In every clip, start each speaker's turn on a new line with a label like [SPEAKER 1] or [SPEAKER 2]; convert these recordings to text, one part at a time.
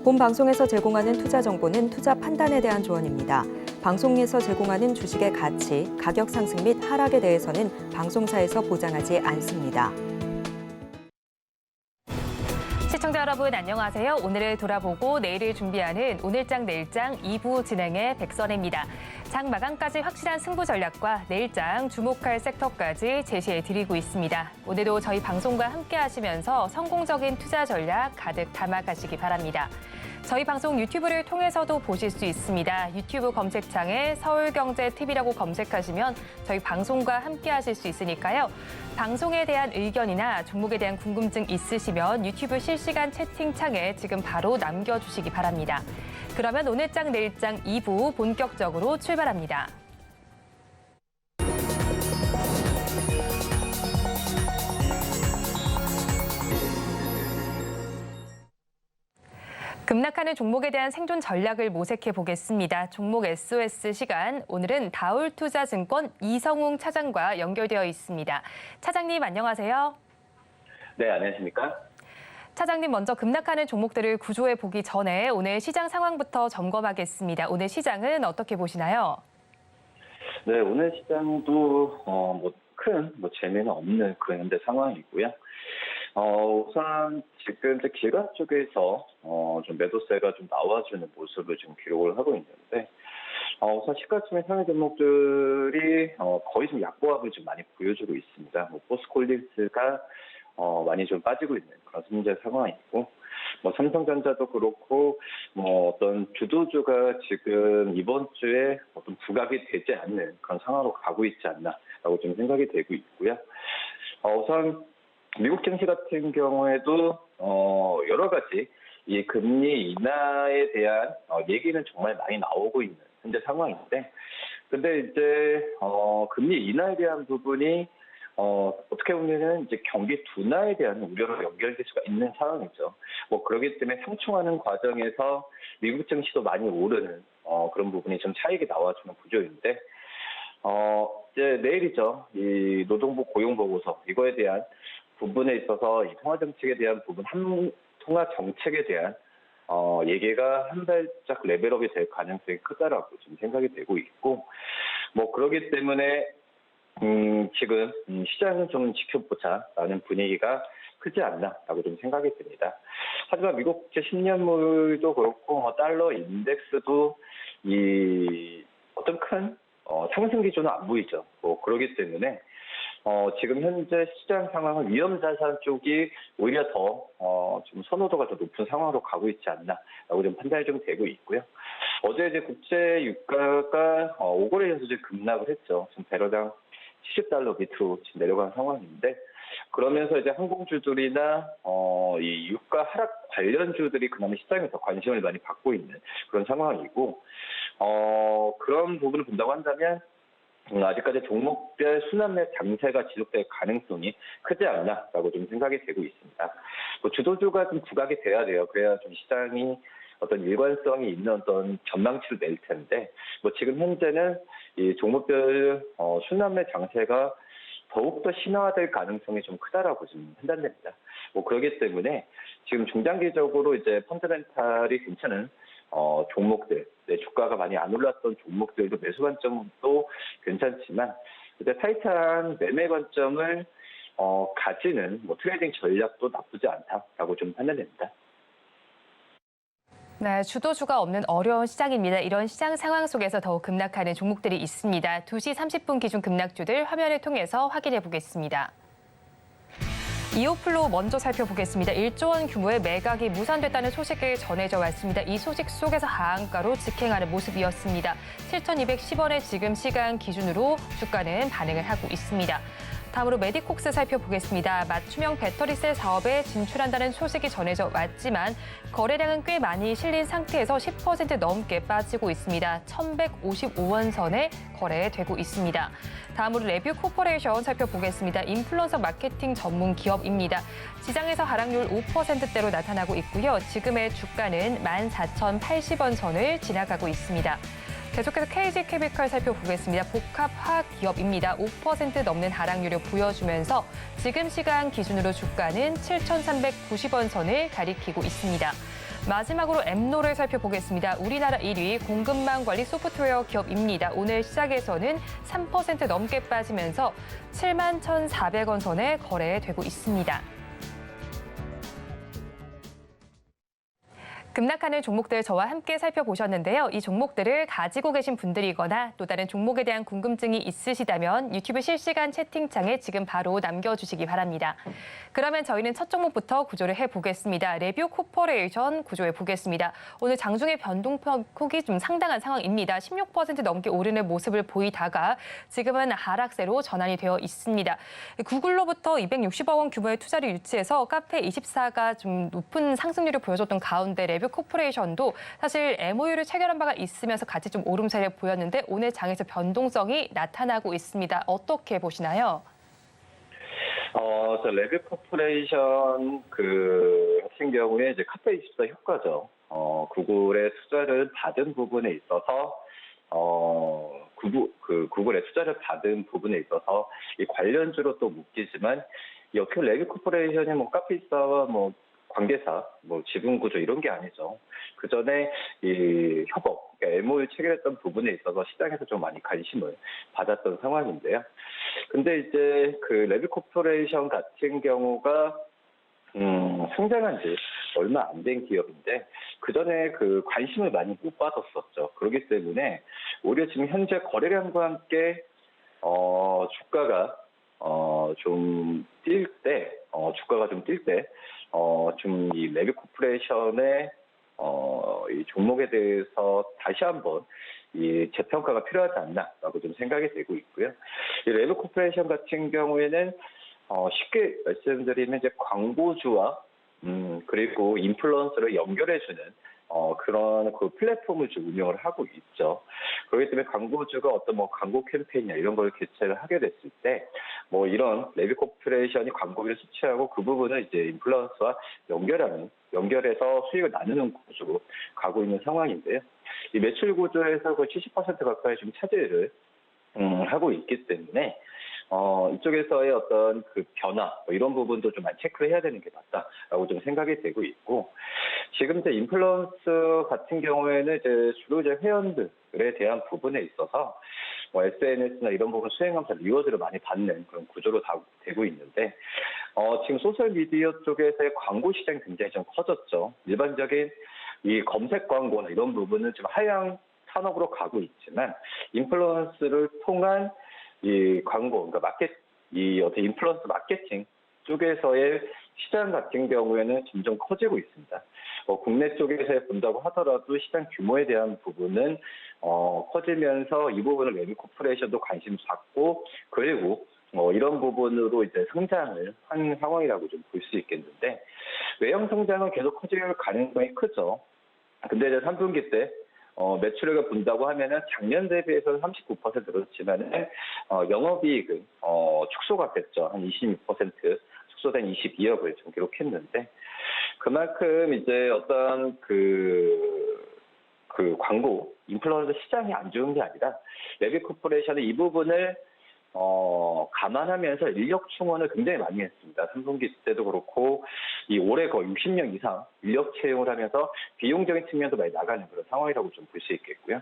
[SPEAKER 1] 본 방송에서 제공하는 투자 정보는 투자 판단에 대한 조언입니다. 방송에서 제공하는 주식의 가치, 가격 상승 및 하락에 대해서는 방송사에서 보장하지 않습니다.
[SPEAKER 2] 시청자 여러분 안녕하세요. 오늘을 돌아보고 내일을 준비하는 오늘장 내일장 2부 진행의 백선혜입니다. 장 마감까지 확실한 승부 전략과 내일장 주목할 섹터까지 제시해드리고 있습니다. 오늘도 저희 방송과 함께 하시면서 성공적인 투자 전략 가득 담아가시기 바랍니다. 저희 방송 유튜브를 통해서도 보실 수 있습니다. 유튜브 검색창에 서울경제TV라고 검색하시면 저희 방송과 함께 하실 수 있으니까요. 방송에 대한 의견이나 종목에 대한 궁금증 있으시면 유튜브 실시간 채팅창에 지금 바로 남겨주시기 바랍니다. 그러면 오늘장 내일장 2부 본격적으로 출발합니다. 급락하는 종목에 대한 생존 전략을 모색해 보겠습니다. 종목 SOS 시간, 오늘은 다올투자증권 이성웅 차장과 연결되어 있습니다. 차장님 안녕하세요.
[SPEAKER 3] 네, 안녕하십니까?
[SPEAKER 2] 차장님 먼저 급락하는 종목들을 구조해 보기 전에 오늘 시장 상황부터 점검하겠습니다. 오늘 시장은 어떻게 보시나요?
[SPEAKER 3] 네, 오늘 시장도 큰 재미는 없는 그런 현재 상황이고요. 우선 지금 기관 쪽에서 좀 매도세가 좀 나와주는 모습을 좀 기록을 하고 있는데, 우선 시가총액 상위 종목들이 거의 좀 약보합을 좀 많이 보여주고 있습니다. 포스코홀딩스가 많이 좀 빠지고 있는 그런 현재 상황이고, 삼성전자도 그렇고, 어떤 주도주가 지금 이번 주에 어떤 부각이 되지 않는 그런 상황으로 가고 있지 않나라고 좀 생각이 되고 있고요. 우선 미국 증시 같은 경우에도 여러 가지 이 금리 인하에 대한 얘기는 정말 많이 나오고 있는 현재 상황인데, 근데 이제 금리 인하에 대한 부분이 어떻게 보면은 이제 경기 둔화에 대한 우려로 연결될 수가 있는 상황이죠. 그렇기 때문에 상충하는 과정에서 미국 증시도 많이 오르는 그런 부분이 좀 차익이 나와주는 구조인데, 이제 내일이죠. 이 노동부 고용 보고서 이거에 대한 부분에 있어서 이 통화 정책에 대한 부분, 통화 정책에 대한 얘기가 한 발짝 레벨업이 될 가능성이 크다라고 좀 생각이 되고 있고, 그렇기 때문에 지금 시장은 좀 지켜보자라는 분위기가 크지 않나라고 좀 생각이 듭니다. 하지만 미국 국채 10년물도 그렇고 달러 인덱스도 이 어떤 큰 상승 기조는 안 보이죠. 그렇기 때문에 지금 현재 시장 상황은 위험 자산 쪽이 오히려 더 좀 선호도가 더 높은 상황으로 가고 있지 않나라고 좀 판단이 좀 되고 있고요. 어제 이제 국제 유가가 5거래 연속 급락을 했죠. 지금 배럴당 $70 밑으로 지금 내려간 상황인데, 그러면서 이제 항공주들이나 이 유가 하락 관련주들이 그나마 시장에 더 관심을 많이 받고 있는 그런 상황이고, 그런 부분을 본다고 한다면 아직까지 종목별 순환매 장세가 지속될 가능성이 크지 않나라고 좀 생각이 되고 있습니다. 주도주가 좀 부각이 돼야 돼요. 그래야 좀 시장이 어떤 일관성이 있는 어떤 전망치를 낼 텐데, 지금 현재는 이 종목별 순환매 장세가 더욱더 신화될 가능성이 좀 크다라고 좀 판단됩니다. 그렇기 때문에 지금 중장기적으로 이제 펀더멘탈이 괜찮은 종목들, 주가가 많이 안 올랐던 종목들도 매수 관점도 괜찮지만, 이제 타이트한 매매 관점을 가지는 트레이딩 전략도 나쁘지 않다라고 좀 판단됩니다.
[SPEAKER 2] 네, 주도주가 없는 어려운 시장입니다. 이런 시장 상황 속에서 더욱 급락하는 종목들이 있습니다. 2시 30분 기준 급락주들 화면을 통해서 확인해 보겠습니다. 이오플로 먼저 살펴보겠습니다. 1조 원 규모의 매각이 무산됐다는 소식이 전해져 왔습니다. 이 소식 속에서 하한가로 직행하는 모습이었습니다. 7,210원의 지금 시간 기준으로 주가는 반응을 하고 있습니다. 다음으로 메디콕스 살펴보겠습니다. 맞춤형 배터리셀 사업에 진출한다는 소식이 전해져 왔지만 거래량은 꽤 많이 실린 상태에서 10% 넘게 빠지고 있습니다. 1,155원 선에 거래되고 있습니다. 다음으로 레뷰 코퍼레이션 살펴보겠습니다. 인플루언서 마케팅 전문 기업입니다. 시장에서 하락률 5%대로 나타나고 있고요. 지금의 주가는 14,080원 선을 지나가고 있습니다. 계속해서 KG케미칼 살펴보겠습니다. 복합화학 기업입니다. 5% 넘는 하락률을 보여주면서 지금 시간 기준으로 주가는 7,390원 선을 가리키고 있습니다. 마지막으로 엠노를 살펴보겠습니다. 우리나라 1위 공급망 관리 소프트웨어 기업입니다. 오늘 시작에서는 3% 넘게 빠지면서 71,400원 선에 거래되고 있습니다. 급락하는 종목들 저와 함께 살펴보셨는데요. 이 종목들을 가지고 계신 분들이거나 또 다른 종목에 대한 궁금증이 있으시다면 유튜브 실시간 채팅창에 지금 바로 남겨주시기 바랍니다. 그러면 저희는 첫 종목부터 구조를 해보겠습니다. 레뷰 코퍼레이션 구조해 보겠습니다. 오늘 장중의 변동폭이 좀 상당한 상황입니다. 16% 넘게 오르는 모습을 보이다가 지금은 하락세로 전환이 되어 있습니다. 구글로부터 260억 원 규모의 투자를 유치해서 카페24가 좀 높은 상승률을 보여줬던 가운데 레뷰 코퍼레이션도 사실 MOU를 체결한 바가 있으면서 같이 좀 오름세를 보였는데 오늘 장에서 변동성이 나타나고 있습니다. 어떻게 보시나요?
[SPEAKER 3] 저 레뷰 코퍼레이션 같은 경우에 이제 카페24 효과죠. 구글의 투자를 받은 부분에 있어서 구글의 투자를 받은 부분에 있어서 이 관련주로 또 묶이지만 이렇게 레뷰 코퍼레이션이 뭐 카페24와 뭐 관계사, 뭐 지분구조 이런 게 아니죠. 그 전에 이 협업, 그러니까 MOU 체결했던 부분에 있어서 시장에서 좀 많이 관심을 받았던 상황인데요. 근데 이제 그 레뷰 코퍼레이션 같은 경우가 상장한 지 얼마 안 된 기업인데 그 전에 그 관심을 많이 못 받았었죠. 그렇기 때문에 오히려 지금 현재 거래량과 함께 주가가 좀 뛸 때, 좀 이 레뷰 코퍼레이션의 이 종목에 대해서 다시 한번 이 재평가가 필요하지 않나라고 좀 생각이 되고 있고요. 이 레뷰 코퍼레이션 같은 경우에는 쉽게 말씀드리면 이제 광고주와 그리고 인플루언서를 연결해주는 그런 그 플랫폼을 좀 운영을 하고 있죠. 그렇기 때문에 광고주가 어떤 뭐 광고 캠페인이나 이런 걸 개최를 하게 됐을 때 뭐 이런 레뷰 코퍼레이션이 광고비를 수취하고 그 부분을 이제 인플루언서와 연결해서 수익을 나누는 구조로 가고 있는 상황인데요. 이 매출 구조에서 거의 70% 가까이 좀 차지를 하고 있기 때문에 이쪽에서의 어떤 그 변화 뭐 이런 부분도 좀 많이 체크를 해야 되는 게 맞다라고 좀 생각이 되고 있고 지금 이제 인플루언서 같은 경우에는 이제 주로 이제 회원들에 대한 부분에 있어서 뭐 SNS나 이런 부분 수행하면서 리워드를 많이 받는 그런 구조로 다 되고 있는데 지금 소셜 미디어 쪽에서의 광고 시장이 굉장히 좀 커졌죠. 일반적인 이 검색 광고나 이런 부분은 좀 하향 산업으로 가고 있지만 인플루언서를 통한 이 광고, 그러니까 어떤 인플루언서 마케팅 쪽에서의 시장 같은 경우에는 점점 커지고 있습니다. 국내 쪽에서 본다고 하더라도 시장 규모에 대한 부분은 커지면서 이 부분을 레뷰 코퍼레이션도 관심 갖고 그리고 이런 부분으로 이제 성장을 한 상황이라고 좀 볼 수 있겠는데 외형 성장은 계속 커질 가능성이 크죠. 근데 이제 3분기 때 매출액을 본다고 하면은 작년 대비해서는 39% 늘었지만은 영업이익은 축소가 됐죠. 한 26% 축소된 22억을 좀 기록했는데 그만큼 이제 어떤 그 광고 인플루언서 시장이 안 좋은 게 아니라 레뷰 코퍼레이션은 이 부분을 감안하면서 인력 충원을 굉장히 많이 했습니다. 3분기 때도 그렇고, 이 올해 거의 60명 이상 인력 채용을 하면서 비용적인 측면도 많이 나가는 그런 상황이라고 좀 볼 수 있겠고요.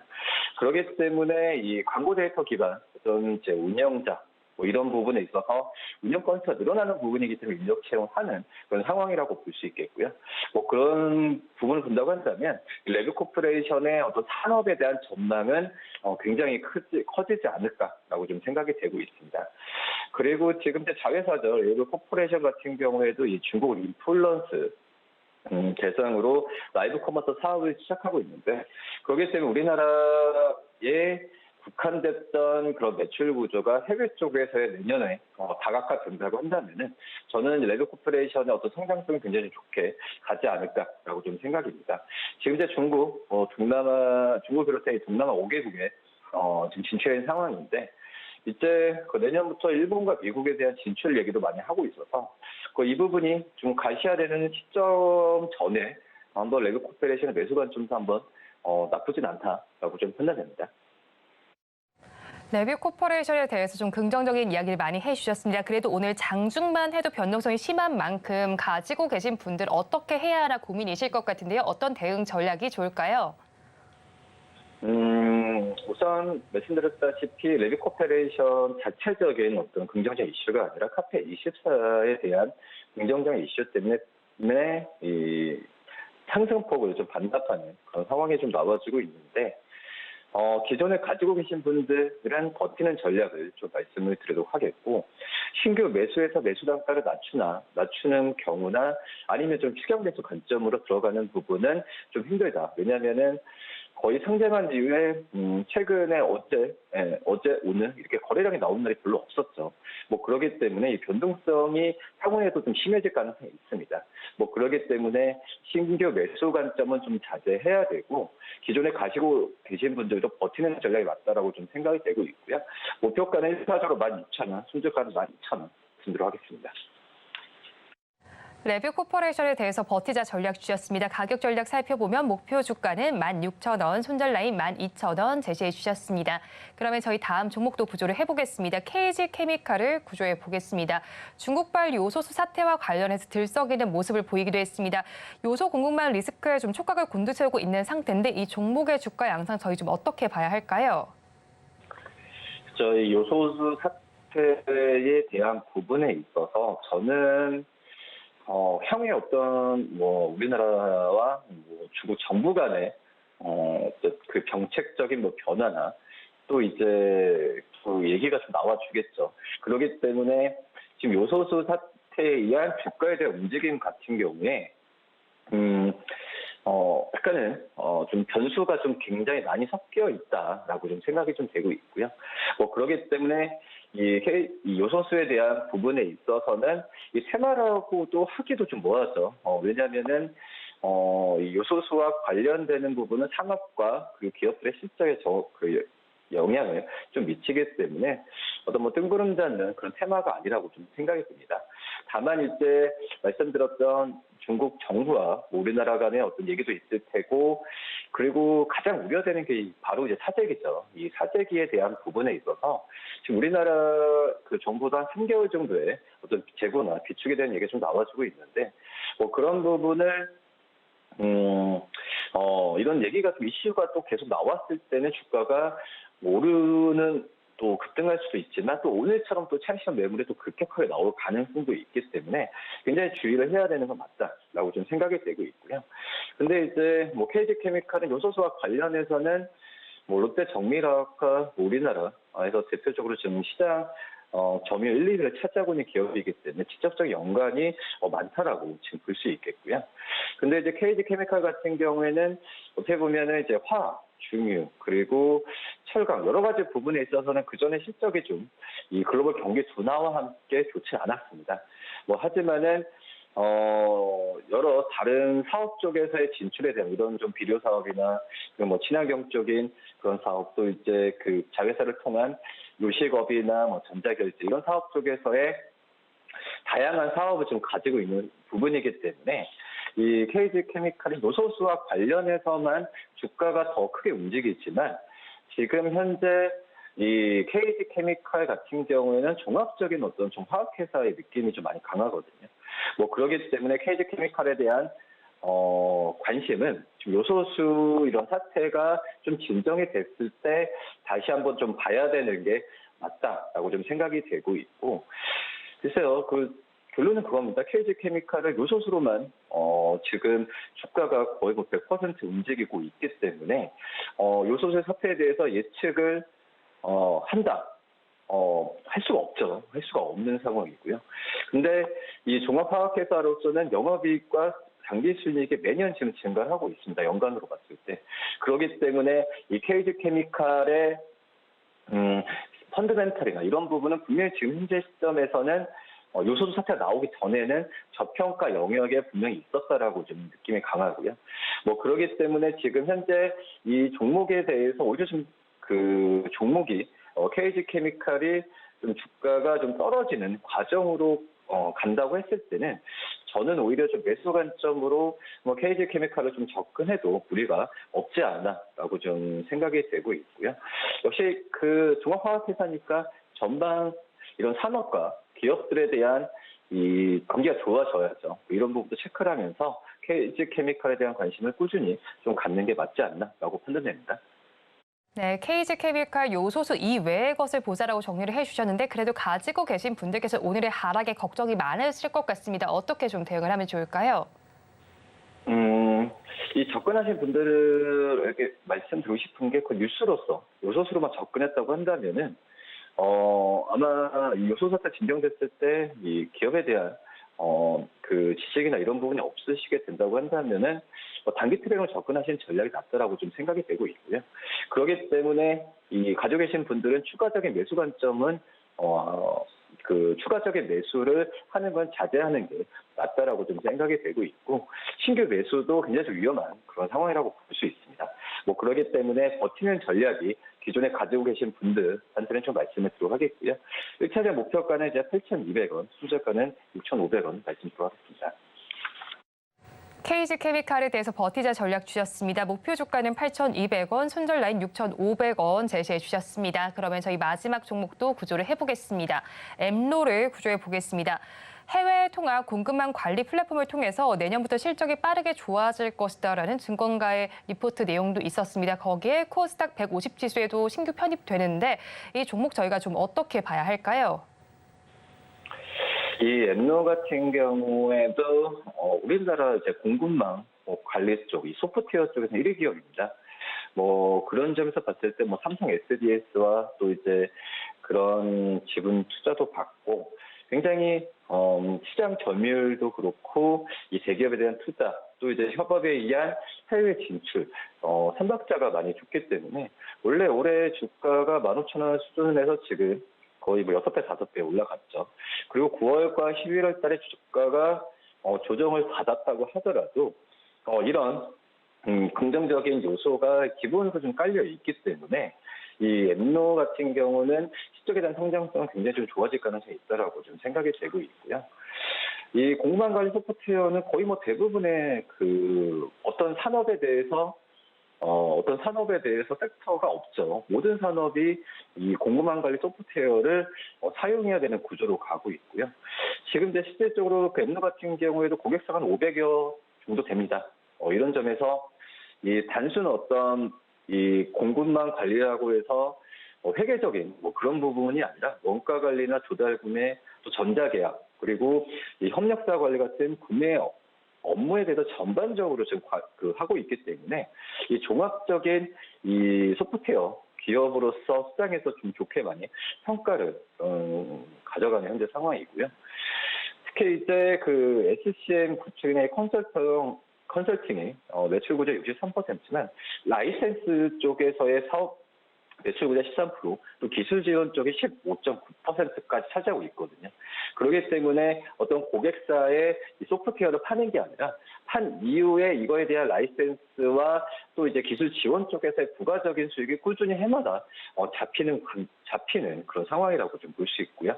[SPEAKER 3] 그렇기 때문에 이 광고 데이터 기반 어떤 이제 운영자, 뭐 이런 부분에 있어서 운영 건수가 늘어나는 부분이기 때문에 인력 채용하는 그런 상황이라고 볼 수 있겠고요. 뭐 그런 부분을 본다고 한다면 레뷰 코퍼레이션의 어떤 산업에 대한 전망은 굉장히 커지지 않을까라고 좀 생각이 되고 있습니다. 그리고 지금 자회사죠. 레뷰 코퍼레이션 같은 경우에도 이 중국 인플루언스 대상으로 라이브 커머스 사업을 시작하고 있는데 그렇기 때문에 우리나라의 국한됐던 그런 매출 구조가 해외 쪽에서의 내년에 다각화된다고 한다면은 저는 레뷰 코퍼레이션의 어떤 성장성이 굉장히 좋게 가지 않을까라고 좀 생각입니다. 지금 이제 중국 비롯해 동남아 5개국에 지금 진출한 상황인데 이제 내년부터 일본과 미국에 대한 진출 얘기도 많이 하고 있어서 이 부분이 좀 가시화되는 시점 전에 한번 레뷰 코퍼레이션의 매수 관점도 한번 나쁘진 않다라고 좀 판단됩니다.
[SPEAKER 2] 레뷰 코퍼레이션에 대해서 좀 긍정적인 이야기를 많이 해주셨습니다. 그래도 오늘 장중만 해도 변동성이 심한 만큼 가지고 계신 분들 어떻게 해야 하나 고민이실 것 같은데요. 어떤 대응 전략이 좋을까요?
[SPEAKER 3] 우선 말씀드렸다시피 레뷰 코퍼레이션 자체적인 어떤 긍정적 이슈가 아니라 카페24에 대한 긍정적 이슈 때문에 이 상승폭을 좀 반납하는 그런 상황이 좀 나와지고 있는데, 기존에 가지고 계신 분들은 버티는 전략을 좀 말씀을 드리도록 하겠고, 신규 매수해서 매수 단가를 낮추는 경우나 아니면 좀 추경 매수 관점으로 들어가는 부분은 좀 힘들다. 왜냐하면은 거의 상장한 이후에 최근에 어제 오늘 이렇게 거래량이 나온 날이 별로 없었죠. 뭐 그러기 때문에 이 변동성이 향후에도 좀 심해질 가능성이 있습니다. 뭐 그러기 때문에 신규 매수 관점은 좀 자제해야 되고, 기존에 가지고 계신 분들도 버티는 전략이 맞다라고 좀 생각이 되고 있고요. 목표가는 일차적으로 16,000원, 순저가는 12,000원 말씀드리도록 하겠습니다.
[SPEAKER 2] 레뷰 코퍼레이션에 대해서 버티자 전략 주셨습니다. 가격 전략 살펴보면 목표 주가는 16,000원, 손절 라인 12,000원 제시해 주셨습니다. 그러면 저희 다음 종목도 구조를 해보겠습니다. KG케미칼을 구조해 보겠습니다. 중국발 요소수 사태와 관련해서 들썩이는 모습을 보이기도 했습니다. 요소 공급망 리스크에 좀 촉각을 곤두세우고 있는 상태인데 이 종목의 주가 양상 저희 좀 어떻게 봐야 할까요?
[SPEAKER 3] 저희 요소수 사태에 대한 부분에 있어서 저는 향후에 어떤 우리나라와 중국 정부 간의 그 정책적인 변화나 또 이제 그 얘기가 좀 나와주겠죠. 그렇기 때문에 지금 요소수 사태에 의한 주가에 대한 움직임 같은 경우에 약간은 좀 변수가 좀 굉장히 많이 섞여 있다라고 좀 생각이 좀 되고 있고요. 뭐 그렇기 때문에 이 요소수에 대한 부분에 있어서는 이 테마라고도 하기도 좀 뭐하죠. 왜냐하면은 이 요소수와 관련되는 부분은 상업과 그리고 기업들의 실적에 그 영향을 좀 미치기 때문에 어떤 뜬구름 잡는 그런 테마가 아니라고 좀 생각이 듭니다. 다만 이제 말씀드렸던 중국 정부와 우리나라 간의 어떤 얘기도 있을 테고, 그리고 가장 우려되는 게 바로 이제 사재기죠. 이 사재기에 대한 부분에 있어서 지금 우리나라 그 정부도 한 3개월 정도의 어떤 재고나 비축에 대한 얘기가 좀 나와주고 있는데, 뭐 그런 부분을 이런 얘기가 좀 이슈가 또 계속 나왔을 때는 주가가 오르는 또 급등할 수도 있지만 또 오늘처럼 또 차익실현 매물이 또 급격하게 나올 가능성도 있기 때문에 굉장히 주의를 해야 되는 건 맞다라고 좀 생각이 되고 있고요. 근데 이제 KG케미칼은 요소수와 관련해서는 롯데 정밀화학과 우리나라에서 대표적으로 지금 시장 점유율 1, 2위를 차지하고 있는 기업이기 때문에 직접적 연관이 많다라고 지금 볼 수 있겠고요. 근데 이제 KG케미칼 같은 경우에는 어떻게 보면은 이제 화학, 중유, 그리고 철강 여러 가지 부분에 있어서는 그 전에 실적이 좀 이 글로벌 경기 둔화와 함께 좋지 않았습니다. 하지만은 여러 다른 사업 쪽에서의 진출에 대한 이런 좀 비료 사업이나 친환경 쪽인 그런 사업도 이제 그 자회사를 통한 요식업이나 전자결제 이런 사업 쪽에서의 다양한 사업을 좀 가지고 있는 부분이기 때문에 이 KG케미칼이 요소수와 관련해서만 주가가 더 크게 움직이지만 지금 현재 이 KG케미칼 같은 경우에는 종합적인 어떤 좀 화학회사의 느낌이 좀 많이 강하거든요. 그러기 때문에 KG케미칼에 대한 관심은 지금 요소수 이런 사태가 좀 진정이 됐을 때 다시 한번 좀 봐야 되는 게 맞다라고 좀 생각이 되고 있고, 글쎄요, 결론은 그겁니다. KG케미칼을 요소수로만 지금 주가가 거의 100% 움직이고 있기 때문에 요소수 사태에 대해서 예측을 한다. 할 수가 없죠. 할 수가 없는 상황이고요. 근데 이 종합화학회사로서는 영업이익과 당기순이익이 매년 지금 증가하고 있습니다. 연간으로 봤을 때. 그렇기 때문에 이 KG케미칼의 펀드멘탈이나 이런 부분은 분명히 지금 현재 시점에서는 요소수 사태가 나오기 전에는 저평가 영역에 분명히 있었다라고 좀 느낌이 강하고요. 그렇기 때문에 지금 현재 이 종목에 대해서 오히려 좀 그 종목이 KG케미칼이 좀 주가가 좀 떨어지는 과정으로 간다고 했을 때는 저는 오히려 좀 매수 관점으로 뭐 KG 케미칼을 좀 접근해도 무리가 없지 않나라고 좀 생각이 되고 있고요. 역시 그 종합화학회사니까 전방 이런 산업과 기업들에 대한 이 관계가 좋아져야죠. 이런 부분도 체크를 하면서 KG 케미칼에 대한 관심을 꾸준히 좀 갖는 게 맞지 않나라고 판단됩니다.
[SPEAKER 2] 네, KG 케미칼 요소수 이외의 것을 보자라고 정리를 해주셨는데 그래도 가지고 계신 분들께서 오늘의 하락에 걱정이 많으실 것 같습니다. 어떻게 좀 대응을 하면 좋을까요?
[SPEAKER 3] 이 접근하신 분들에게 말씀드리고 싶은 게 그 뉴스로서 요소수로만 접근했다고 한다면은 아마 이 요소수가 진정됐을 때 이 기업에 대한 그 지식이나 이런 부분이 없으시게 된다고 한다면은 단기 트랙으로 접근하시는 전략이 낫다라고 좀 생각이 되고 있고요. 그렇기 때문에 이 가지고 계신 분들은 추가적인 매수 관점은 그 추가적인 매수를 하는 건 자제하는 게 낫다라고 좀 생각이 되고 있고 신규 매수도 굉장히 좀 위험한 그런 상황이라고 볼 수 있습니다. 뭐 그렇기 때문에 버티는 전략이 기존에 가지고 계신 분들한테는 좀 말씀을 드리도록 하겠고요. 1차적 목표가는 이제 8,200원, 순저가는 6,500원 말씀드리도록 하겠습니다.
[SPEAKER 2] KG 케미칼에 대해서 버티자 전략 주셨습니다. 목표 주가는 8,200원, 손절 라인 6,500원 제시해 주셨습니다. 그러면 저희 마지막 종목도 구조를 해보겠습니다. 엠로를 구조해 보겠습니다. 해외 통합 공급망 관리 플랫폼을 통해서 내년부터 실적이 빠르게 좋아질 것이다라는 증권가의 리포트 내용도 있었습니다. 거기에 코스닥 150 지수에도 신규 편입되는데 이 종목 저희가 좀 어떻게 봐야 할까요?
[SPEAKER 3] 이 엠노 같은 경우에도 우리나라 이제 공급망 관리 쪽, 이 소프트웨어 쪽에서 1위 기업입니다. 뭐 그런 점에서 봤을 때 뭐 삼성 SDS와 또 이제 그런 지분 투자도 받고 굉장히 시장 점유율도 그렇고 이 대기업에 대한 투자 또 이제 협업에 의한 해외 진출 선박자가 많이 좋기 때문에 원래 올해 주가가 15,000원 수준에서 지금 거의 뭐 6배, 5배 올라갔죠. 그리고 9월과 11월 달에 주가가 조정을 받았다고 하더라도 이런 긍정적인 요소가 기본으로 좀 깔려 있기 때문에 이 엠노 같은 경우는 실적에 대한 성장성은 굉장히 좀 좋아질 가능성이 있다라고 좀 생각이 되고 있고요. 이 공급망 관리 소프트웨어는 거의 뭐 대부분의 그 어떤 산업에 대해서 섹터가 없죠. 모든 산업이 이 공급망 관리 소프트웨어를 사용해야 되는 구조로 가고 있고요. 지금 이제 실질적으로 그 엠노 같은 경우에도 고객사가 한 500여 정도 됩니다. 이런 점에서 이 단순 어떤 이 공급망 관리라고 해서 회계적인 뭐 그런 부분이 아니라 원가 관리나 조달 구매 또 전자계약 그리고 이 협력사 관리 같은 구매 업무에 대해서 전반적으로 지금 하고 있기 때문에 이 종합적인 이 소프트웨어 기업으로서 시장에서 좀 좋게 많이 평가를 가져가는 현재 상황이고요. 특히 이제 그 SCM 구축이나 컨설팅이 매출 구조 63%만 라이센스 쪽에서의 사업 매출 구조 13%, 또 기술 지원 쪽이 15.9%까지 차지하고 있거든요. 그렇기 때문에 어떤 고객사의 이 소프트웨어를 파는 게 아니라 판 이후에 이거에 대한 라이센스와 또 이제 기술 지원 쪽에서의 부가적인 수익이 꾸준히 해마다 잡히는 그런 상황이라고 좀 볼 수 있고요.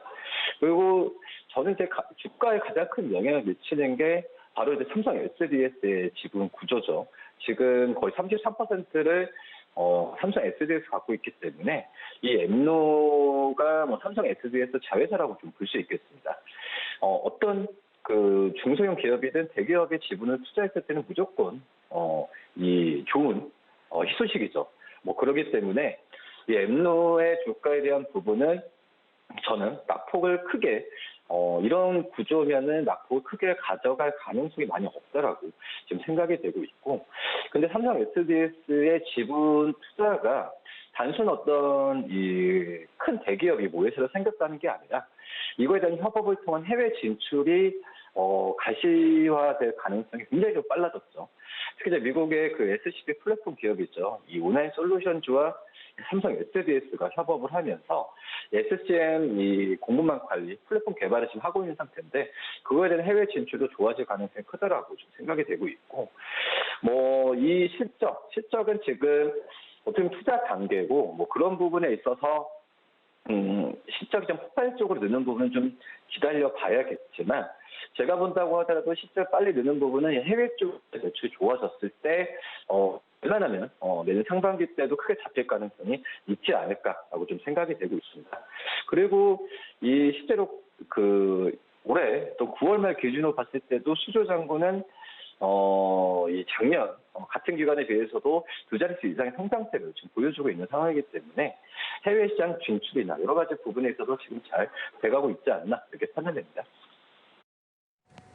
[SPEAKER 3] 그리고 저는 이제 주가에 가장 큰 영향을 미치는 게 바로 이제 삼성 SDS의 지분 구조죠. 지금 거의 33%를 삼성 SDS 갖고 있기 때문에 이 엠노가 뭐 삼성 SDS 자회사라고 좀 볼 수 있겠습니다. 어떤 그 중소형 기업이든 대기업의 지분을 투자했을 때는 무조건 이 좋은 희소식이죠. 뭐 그렇기 때문에 이 엠노의 주가에 대한 부분은 저는 낙폭을 크게 이런 구조면은 낙폭을 크게 가져갈 가능성이 많이 없다라고 지금 생각이 되고 있고, 근데 삼성 SDS의 지분 투자가 단순 어떤 이 큰 대기업이 모여서 생겼다는 게 아니라 이거에 대한 협업을 통한 해외 진출이 가시화될 가능성이 굉장히 좀 빨라졌죠. 특히 이제 미국의 그 SCP 플랫폼 기업이죠. 이 온라인 솔루션즈와 삼성 SDS가 협업을 하면서 SCM 이 공급망 관리 플랫폼 개발을 지금 하고 있는 상태인데 그거에 대한 해외 진출도 좋아질 가능성이 크다라고 좀 생각이 되고 있고, 뭐 이 실적은 지금 어떻게 투자 단계고 뭐 그런 부분에 있어서 실적이 좀 폭발적으로 느는 부분은 좀 기다려 봐야겠지만 제가 본다고 하더라도 실적 빨리 느는 부분은 해외 쪽 매출이 좋아졌을 때 웬만하면 내년 상반기 때도 크게 잡힐 가능성이 있지 않을까라고 좀 생각이 되고 있습니다. 그리고 이 실제로 올해 또 9월 말 기준으로 봤을 때도 수조 잔고는 이 작년 같은 기간에 비해서도 두 자릿수 이상의 성장세를 지금 보여주고 있는 상황이기 때문에 해외 시장 진출이나 여러 가지 부분에 있어서 지금 잘 돼가고 있지 않나 이렇게 판단됩니다.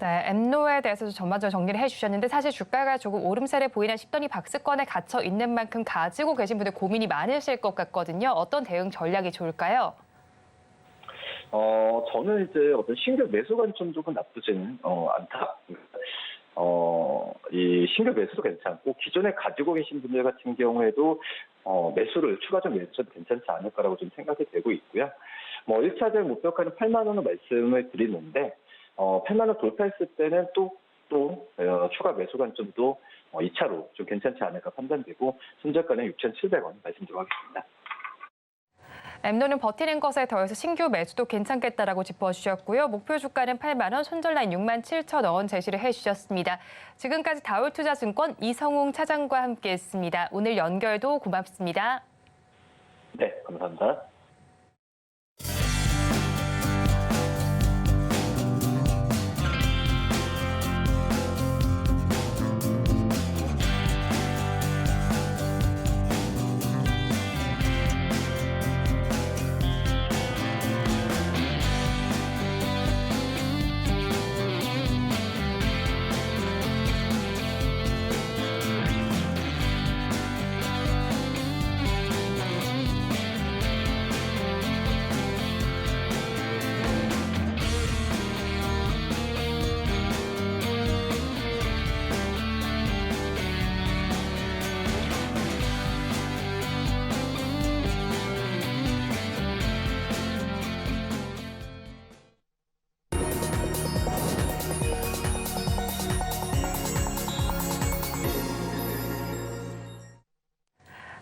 [SPEAKER 2] 네, 엠노에 대해서도 전반적으로 정리를 해주셨는데 사실 주가가 조금 오름세를 보이나 싶더니 박스권에 갇혀 있는 만큼 가지고 계신 분들 고민이 많으실 것 같거든요. 어떤 대응 전략이 좋을까요?
[SPEAKER 3] 저는 이제 어떤 신규 매수 관점 쪽은 나쁘지는 않다. 이 신규 매수도 괜찮고 기존에 가지고 계신 분들 같은 경우에도 추가적 매수도 괜찮지 않을까라고 좀 생각이 되고 있고요. 1차적 목표가는 8만 원을 말씀을 드리는데 8만 원 돌파했을 때는 또 추가 매수 관점도 2차로 좀 괜찮지 않을까 판단되고 손절가는 6,700원 말씀드리겠습니다.
[SPEAKER 2] 엠노는 버티는 것에 더해서 신규 매수도 괜찮겠다라고 짚어주셨고요. 목표 주가는 8만 원, 손절라인 6만 7천 원 제시를 해주셨습니다. 지금까지 다올투자증권 이성웅 차장과 함께했습니다. 오늘 연결도 고맙습니다.
[SPEAKER 3] 네, 감사합니다.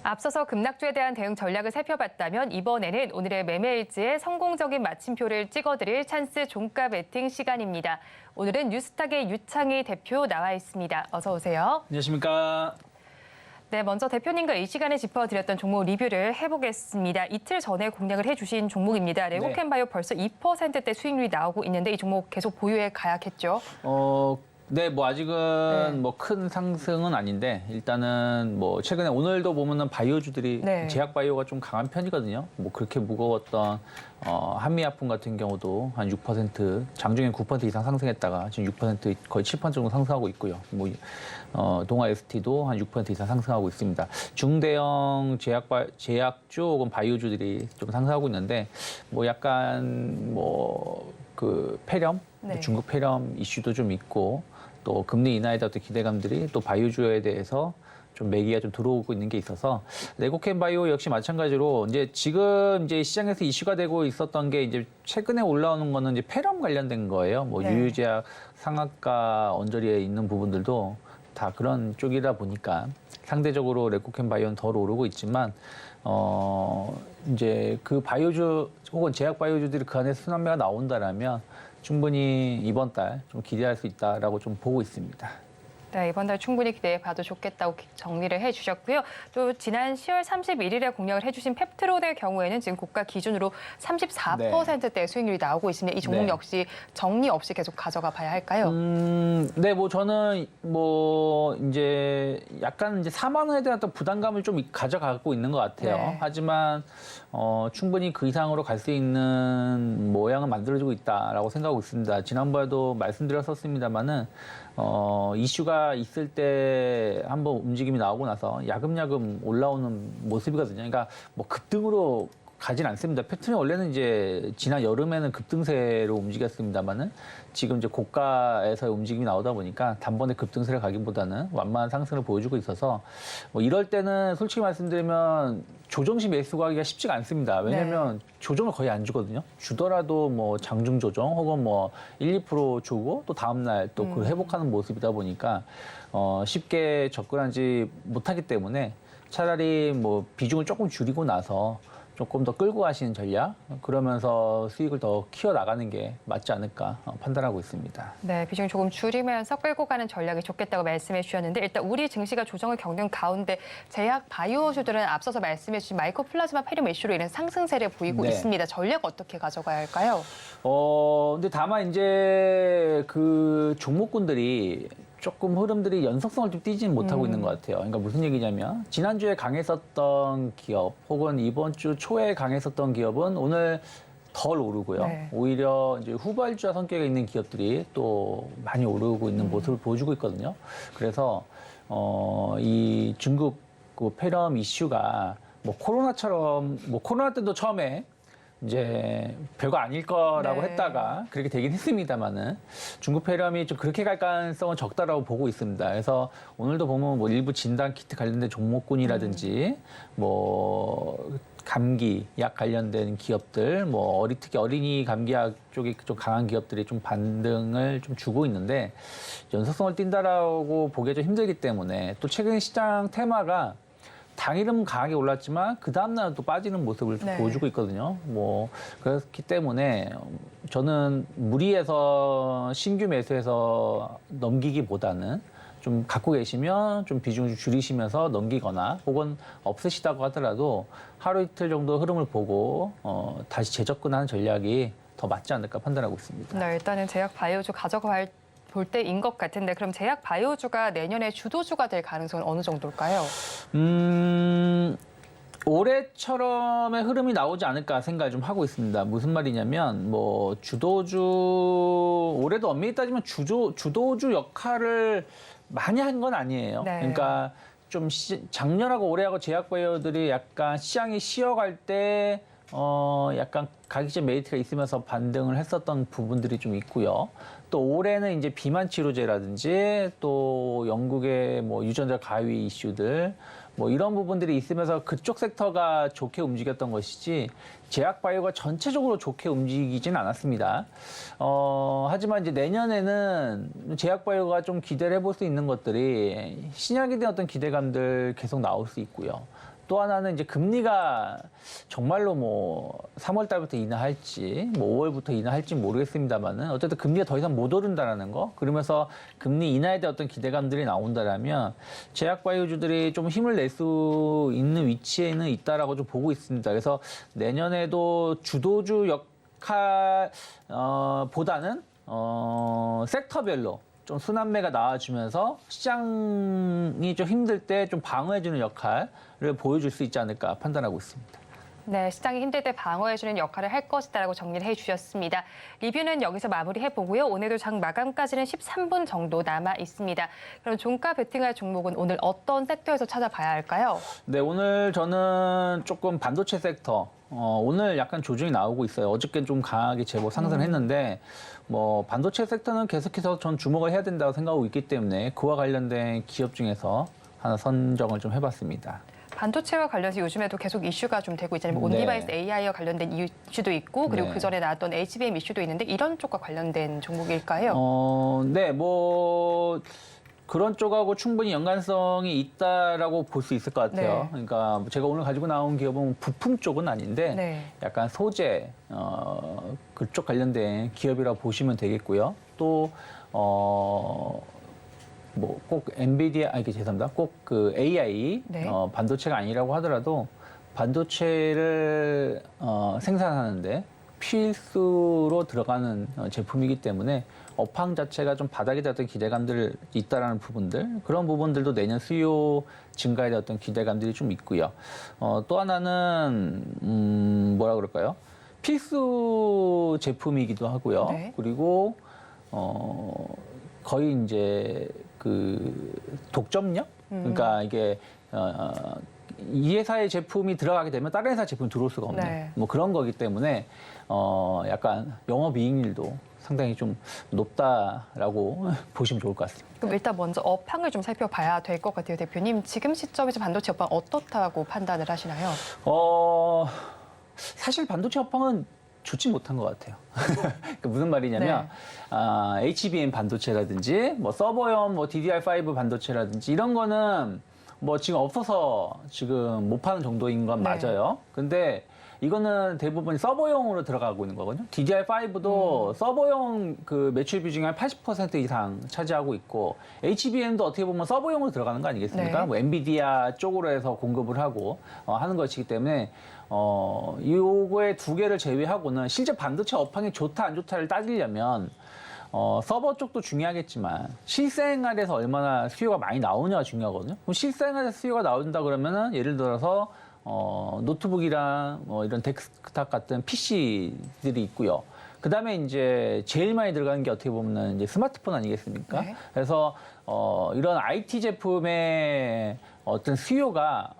[SPEAKER 2] 앞서서 급락주에 대한 대응 전략을 살펴봤다면 이번에는 오늘의 매매일지에 성공적인 마침표를 찍어드릴 찬스 종가 베팅 시간입니다. 오늘은 뉴스탁의 유창희 대표 나와 있습니다. 어서 오세요.
[SPEAKER 4] 안녕하십니까.
[SPEAKER 2] 네, 먼저 대표님과 이 시간에 짚어드렸던 종목 리뷰를 해보겠습니다. 이틀 전에 공략을 해주신 종목입니다. 레고캠바이오 벌써 2%대 수익률이 나오고 있는데 이 종목 계속 보유해 가야겠죠?
[SPEAKER 4] 네, 아직은 큰 상승은 아닌데 일단은 최근에 오늘도 보면은 바이오주들이 제약 바이오가 좀 강한 편이거든요. 그렇게 무거웠던 한미약품 같은 경우도 한 6% 장중에 9% 이상 상승했다가 지금 6% 거의 7% 정도 상승하고 있고요. 동아 ST도 한 6% 이상 상승하고 있습니다. 중대형 제약주 혹은 바이오주들이 좀 상승하고 있는데 약간 폐렴, 중국 폐렴 이슈도 좀 있고 또 금리 인하에 대한 기대감들이 또 바이오주에 대해서 좀 매기가 좀 들어오고 있는 게 있어서 레고캠바이오 역시 마찬가지로 지금 시장에서 이슈가 되고 있었던 게 최근에 올라오는 거는 폐렴 관련된 거예요. 유유제약 상한가 언저리에 있는 부분들도 다 그런 쪽이다 보니까 상대적으로 레고캠바이오는 덜 오르고 있지만 그 바이오주 혹은 제약 바이오주들이 그 안에서 순환매가 나온다라면 충분히 이번 달 좀 기대할 수 있다라고 좀 보고 있습니다.
[SPEAKER 2] 네, 이번 달 충분히 기대해 봐도 좋겠다고 정리를 해주셨고요. 또 지난 10월 31일에 공략을 해주신 펩트론의 경우에는 지금 고가 기준으로 34%대 수익률이 나오고 있습니다. 이 종목 역시 정리 없이 계속 가져가 봐야 할까요?
[SPEAKER 4] 네, 저는 약간 4만 원에 대한 또 부담감을 좀 가져가고 있는 것 같아요.
[SPEAKER 2] 네.
[SPEAKER 4] 하지만 충분히 그 이상으로 갈 수 있는 모양을 만들어주고 있다라고 생각하고 있습니다. 지난번에도 말씀드렸었습니다만은 이슈가 있을 때 한번 움직임이 나오고 나서 야금야금 올라오는 모습이거든요. 그러니까 급등으로 가진 않습니다. 패턴이 원래는 지난 여름에는 급등세로 움직였습니다만은 지금 고가에서의 움직임이 나오다 보니까 단번에 급등세를 가기보다는 완만한 상승을 보여주고 있어서 이럴 때는 솔직히 말씀드리면 조정시 매수가 하기가 쉽지가 않습니다. 왜냐하면 조정을 거의 안 주거든요. 주더라도 장중 조정 혹은 1, 2% 주고 또 다음날 또 그 회복하는 모습이다 보니까 쉽게 접근하지 못하기 때문에 차라리 비중을 조금 줄이고 나서 조금 더 끌고 가시는 전략, 그러면서 수익을 더 키워나가는 게 맞지 않을까 판단하고 있습니다.
[SPEAKER 2] 네, 비중 조금 줄이면서 끌고 가는 전략이 좋겠다고 말씀해 주셨는데 일단 우리 증시가 조정을 겪는 가운데 제약 바이오주들은 앞서서 말씀해 주신 마이코플라즈마 폐렴 이슈로 인해서 상승세를 보이고
[SPEAKER 4] 네.
[SPEAKER 2] 있습니다. 전략 어떻게 가져가야 할까요?
[SPEAKER 4] 근데 다만 이제 그 종목군들이 조금 흐름들이 연속성을 좀 띠지는 못하고 있는 것 같아요. 그러니까 무슨 얘기냐면 지난주에 강했었던 기업 혹은 이번 주 초에 강했었던 기업은 오늘 덜 오르고요.
[SPEAKER 2] 네.
[SPEAKER 4] 오히려 이제 후발주자 성격에 있는 기업들이 또 많이 오르고 있는 모습을 보여주고 있거든요. 그래서 이 중국 그 폐렴 이슈가 뭐 코로나처럼 뭐 코로나 때도 처음에 이제 별거 아닐 거라고
[SPEAKER 2] 네.
[SPEAKER 4] 했다가 그렇게 되긴 했습니다만은 중국 폐렴이 좀 그렇게 갈 가능성은 적다라고 보고 있습니다. 그래서 오늘도 보면 뭐 일부 진단 키트 관련된 종목군이라든지 뭐 감기 약 관련된 기업들, 뭐 특히 어린이 감기약 쪽이 좀 강한 기업들이 좀 반등을 좀 주고 있는데 연속성을 띈다라고 보기가 좀 힘들기 때문에 또 최근 시장 테마가 당일은 강하게 올랐지만 그 다음날 또 빠지는 모습을 좀
[SPEAKER 2] 네.
[SPEAKER 4] 보여주고 있거든요. 뭐 그렇기 때문에 저는 무리해서 신규 매수해서 넘기기보다는 좀 갖고 계시면 좀 비중을 좀 줄이시면서 넘기거나 혹은 없으시다고 하더라도 하루 이틀 정도 흐름을 보고 다시 재접근하는 전략이 더 맞지 않을까 판단하고 있습니다.
[SPEAKER 2] 네, 일단은 제약 바이오주 가져가 볼 때인 것 같은데 그럼 제약 바이오주가 내년에 주도주가 될 가능성은 어느 정도일까요?
[SPEAKER 4] 올해처럼의 흐름이 나오지 않을까 생각을 좀 하고 있습니다. 무슨 말이냐면 뭐 주도주 올해도 엄밀히 따지면 주도주 역할을 많이 한 건 아니에요.
[SPEAKER 2] 네.
[SPEAKER 4] 그러니까 좀 작년하고 올해하고 제약바이오들이 약간 시장이 쉬어갈 때 약간 가격적 메리트가 있으면서 반등을 했었던 부분들이 좀 있고요. 또 올해는 이제 비만 치료제라든지 또 영국의 뭐 유전자 가위 이슈들 뭐 이런 부분들이 있으면서 그쪽 섹터가 좋게 움직였던 것이지 제약바이오가 전체적으로 좋게 움직이진 않았습니다. 하지만 이제 내년에는 제약바이오가 좀 기대를 해볼 수 있는 것들이 신약에 대한 어떤 기대감들 계속 나올 수 있고요. 또 하나는 이제 금리가 정말로 뭐 3월 달부터 인하할지 뭐 5월부터 인하할지 모르겠습니다만은 어쨌든 금리가 더 이상 못 오른다라는 거 그러면서 금리 인하에 대한 어떤 기대감들이 나온다라면 제약바이오주들이 좀 힘을 낼 수 있는 위치에는 있다라고 좀 보고 있습니다. 그래서 내년에도 주도주 역할 보다는 섹터별로 좀 순환매가 나와주면서 시장이 좀 힘들 때 좀 방어해주는 역할을 보여줄 수 있지 않을까 판단하고 있습니다.
[SPEAKER 2] 네, 시장이 힘들 때 방어해주는 역할을 할 것이다라고 정리를 해주셨습니다. 리뷰는 여기서 마무리해보고요. 오늘도 장 마감까지는 13분 정도 남아 있습니다. 그럼 종가 베팅할 종목은 오늘 어떤 섹터에서 찾아봐야 할까요?
[SPEAKER 4] 네, 오늘 저는 조금 반도체 섹터 오늘 약간 조정이 나오고 있어요. 어저께는 좀 강하게 제법 상승했는데 뭐 반도체 섹터는 계속해서 전 주목을 해야 된다고 생각하고 있기 때문에 그와 관련된 기업 중에서 하나 선정을 좀 해봤습니다.
[SPEAKER 2] 반도체와 관련해서 요즘에도 계속 이슈가 좀 되고 있잖아요. 뭐
[SPEAKER 4] 네.
[SPEAKER 2] 온디바이스 AI와 관련된 이슈도 있고 그리고
[SPEAKER 4] 네.
[SPEAKER 2] 그 전에 나왔던 HBM 이슈도 있는데 이런 쪽과 관련된 종목일까요?
[SPEAKER 4] 네, 뭐 그런 쪽하고 충분히 연관성이 있다라고 볼 수 있을 것 같아요.
[SPEAKER 2] 네.
[SPEAKER 4] 그러니까 제가 오늘 가지고 나온 기업은 부품 쪽은 아닌데
[SPEAKER 2] 네.
[SPEAKER 4] 약간 소재 그쪽 관련된 기업이라고 보시면 되겠고요. 또 뭐 꼭 엔비디아 죄송합니다. 꼭 그 AI
[SPEAKER 2] 네.
[SPEAKER 4] 반도체가 아니라고 하더라도 반도체를 생산하는데 필수로 들어가는 제품이기 때문에 업황 자체가 좀 바닥에 대한 어떤 기대감들 있다라는 부분들 그런 부분들도 내년 수요 증가에 대한 어떤 기대감들이 좀 있고요. 또 하나는 뭐라 그럴까요? 필수 제품이기도 하고요.
[SPEAKER 2] 네.
[SPEAKER 4] 그리고 거의 이제 그 독점력? 그러니까 이게 이 회사의 제품이 들어가게 되면 다른 회사 제품이 들어올 수가 없는
[SPEAKER 2] 네.
[SPEAKER 4] 뭐 그런 거기 때문에 약간 영업이익률도 상당히 좀 높다라고 보시면 좋을 것 같습니다.
[SPEAKER 2] 그럼 일단 먼저 업황을 좀 살펴봐야 될 것 같아요, 대표님. 지금 시점에서 반도체 업황 어떻다고 판단을 하시나요?
[SPEAKER 4] 사실 반도체 업황은 좋지 못한 것 같아요. 그러니까 무슨 말이냐면 HBM 반도체라든지 뭐 서버용 뭐 DDR5 반도체라든지 이런 거는 뭐 지금 없어서 지금 못 파는 정도인 건
[SPEAKER 2] 네.
[SPEAKER 4] 맞아요. 근데 이거는 대부분 서버용으로 들어가고 있는 거거든요. DDR5도 서버용 그 매출 비중이 한 80% 이상 차지하고 있고 HBM도 어떻게 보면 서버용으로 들어가는 거 아니겠습니까?
[SPEAKER 2] 네.
[SPEAKER 4] 뭐 엔비디아 쪽으로 해서 공급을 하고 하는 것이기 때문에 요거의 두 개를 제외하고는 실제 반도체 업황이 좋다 안 좋다를 따지려면 서버 쪽도 중요하겠지만 실생활에서 얼마나 수요가 많이 나오냐가 중요하거든요. 그럼 실생활에서 수요가 나온다 그러면은 예를 들어서 노트북이랑 이런 데스크탑 같은 PC들이 있고요. 그 다음에 이제 제일 많이 들어가는 게 어떻게 보면은 이제 스마트폰 아니겠습니까?
[SPEAKER 2] 네.
[SPEAKER 4] 그래서 이런 IT 제품의 어떤 수요가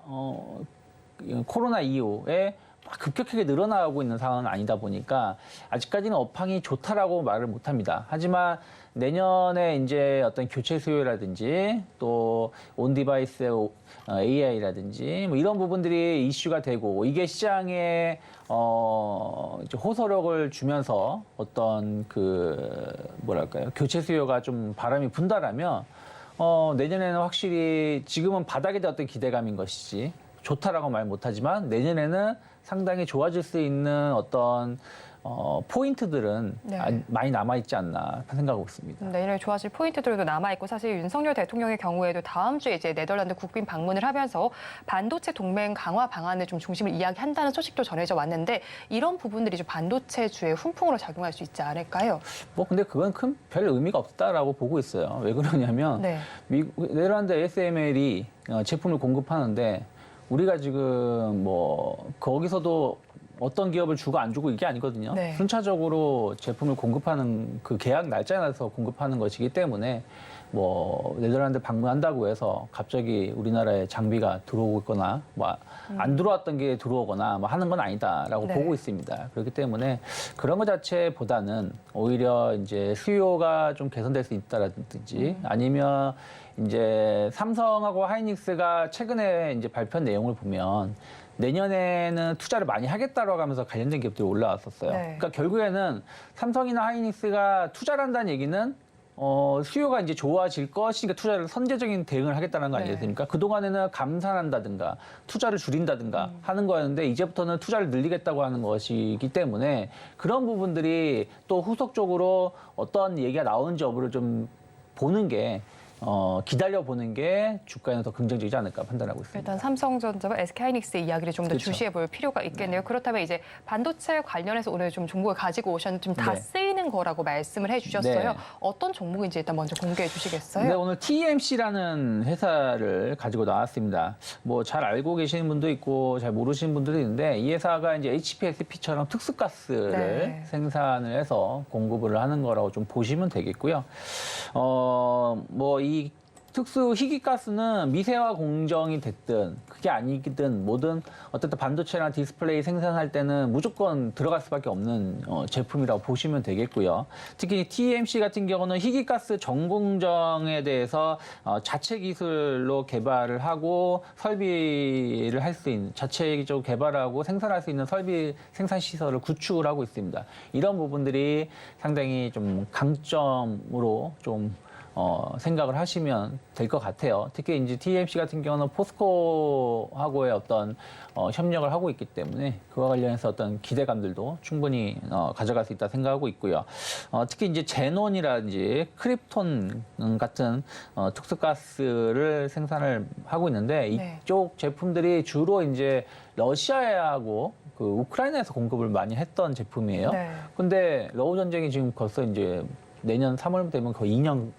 [SPEAKER 4] 코로나 이후에 막 급격하게 늘어나고 있는 상황은 아니다 보니까 아직까지는 업황이 좋다라고 말을 못 합니다. 하지만 내년에 이제 어떤 교체 수요라든지 또 온디바이스 AI라든지 뭐 이런 부분들이 이슈가 되고 이게 시장에 이제 호소력을 주면서 어떤 그 뭐랄까요 교체 수요가 좀 바람이 분다라면 내년에는 확실히 지금은 바닥에 대한 기대감인 것이지 좋다라고 말 못하지만 내년에는 상당히 좋아질 수 있는 어떤 포인트들은
[SPEAKER 2] 네.
[SPEAKER 4] 많이 남아있지 않나 생각하고 있습니다.
[SPEAKER 2] 내년에 좋아질 포인트들도 남아있고 사실 윤석열 대통령의 경우에도 다음 주에 이제 네덜란드 국빈 방문을 하면서 반도체 동맹 강화 방안을 좀 중심을 이야기한다는 소식도 전해져 왔는데 이런 부분들이 좀 반도체주의 훈풍으로 작용할 수 있지 않을까요?
[SPEAKER 4] 뭐 근데 그건 별 의미가 없다라고 보고 있어요. 왜 그러냐면
[SPEAKER 2] 네.
[SPEAKER 4] 네덜란드 ASML이 제품을 공급하는데 우리가 지금 뭐 거기서도 어떤 기업을 주고 안 주고 이게 아니거든요.
[SPEAKER 2] 네.
[SPEAKER 4] 순차적으로 제품을 공급하는 그 계약 날짜에 따라서 공급하는 것이기 때문에 뭐 네덜란드 방문한다고 해서 갑자기 우리나라에 장비가 들어오고 있거나 뭐 안 들어왔던 게 들어오거나 뭐 하는 건 아니다라고
[SPEAKER 2] 네.
[SPEAKER 4] 보고 있습니다. 그렇기 때문에 그런 것 자체보다는 오히려 이제 수요가 좀 개선될 수 있다라든지 아니면 이제 삼성하고 하이닉스가 최근에 이제 발표한 내용을 보면 내년에는 투자를 많이 하겠다라고 하면서 관련된 기업들이 올라왔었어요.
[SPEAKER 2] 네.
[SPEAKER 4] 그러니까 결국에는 삼성이나 하이닉스가 투자를 한다는 얘기는 수요가 이제 좋아질 것이니까 투자를 선제적인 대응을 하겠다는 거 아니겠습니까? 그동안에는 감산한다든가 투자를 줄인다든가 하는 거였는데 이제부터는 투자를 늘리겠다고 하는 것이기 때문에 그런 부분들이 또 후속적으로 어떤 얘기가 나오는지 여부를 좀 보는 게 기다려보는 게 주가에는 더 긍정적이지 않을까 판단하고 있습니다.
[SPEAKER 2] 일단 삼성전자와 SK하이닉스 이야기를 좀 더
[SPEAKER 4] 그렇죠.
[SPEAKER 2] 주시해 볼 필요가 있겠네요. 그렇다면 이제 반도체 관련해서 오늘 좀 종목을 가지고 오셨는데 좀 다
[SPEAKER 4] 네.
[SPEAKER 2] 쓰이는 거라고 말씀을 해주셨어요.
[SPEAKER 4] 네.
[SPEAKER 2] 어떤 종목인지 일단 먼저 공개해 주시겠어요?
[SPEAKER 4] 네, 오늘 TMC라는 회사를 가지고 나왔습니다. 뭐 잘 알고 계시는 분도 있고 잘 모르시는 분들도 있는데 이 회사가 이제 HPSP처럼 특수가스를
[SPEAKER 2] 네.
[SPEAKER 4] 생산을 해서 공급을 하는 거라고 좀 보시면 되겠고요. 뭐 이 특수 희귀가스는 미세화 공정이 됐든 그게 아니든 뭐든 어쨌든 반도체나 디스플레이 생산할 때는 무조건 들어갈 수밖에 없는 제품이라고 보시면 되겠고요. 특히 TMC 같은 경우는 희귀가스 전공정에 대해서 자체 기술로 개발을 하고 설비를 할 수 있는 자체적으로 개발하고 생산할 수 있는 설비 생산 시설을 구축을 하고 있습니다. 이런 부분들이 상당히 좀 강점으로 좀 생각을 하시면 될 것 같아요. 특히 이제 TMC 같은 경우는 포스코하고의 어떤 협력을 하고 있기 때문에 그와 관련해서 어떤 기대감들도 충분히 가져갈 수 있다 생각하고 있고요. 특히 이제 제논이라든지 크립톤 같은 특수가스를 생산을 하고 있는데
[SPEAKER 2] 네.
[SPEAKER 4] 이쪽 제품들이 주로 이제 러시아하고 그 우크라이나에서 공급을 많이 했던 제품이에요.
[SPEAKER 2] 네.
[SPEAKER 4] 근데 러우 전쟁이 지금 벌써 이제 내년 3월 되면 거의 2년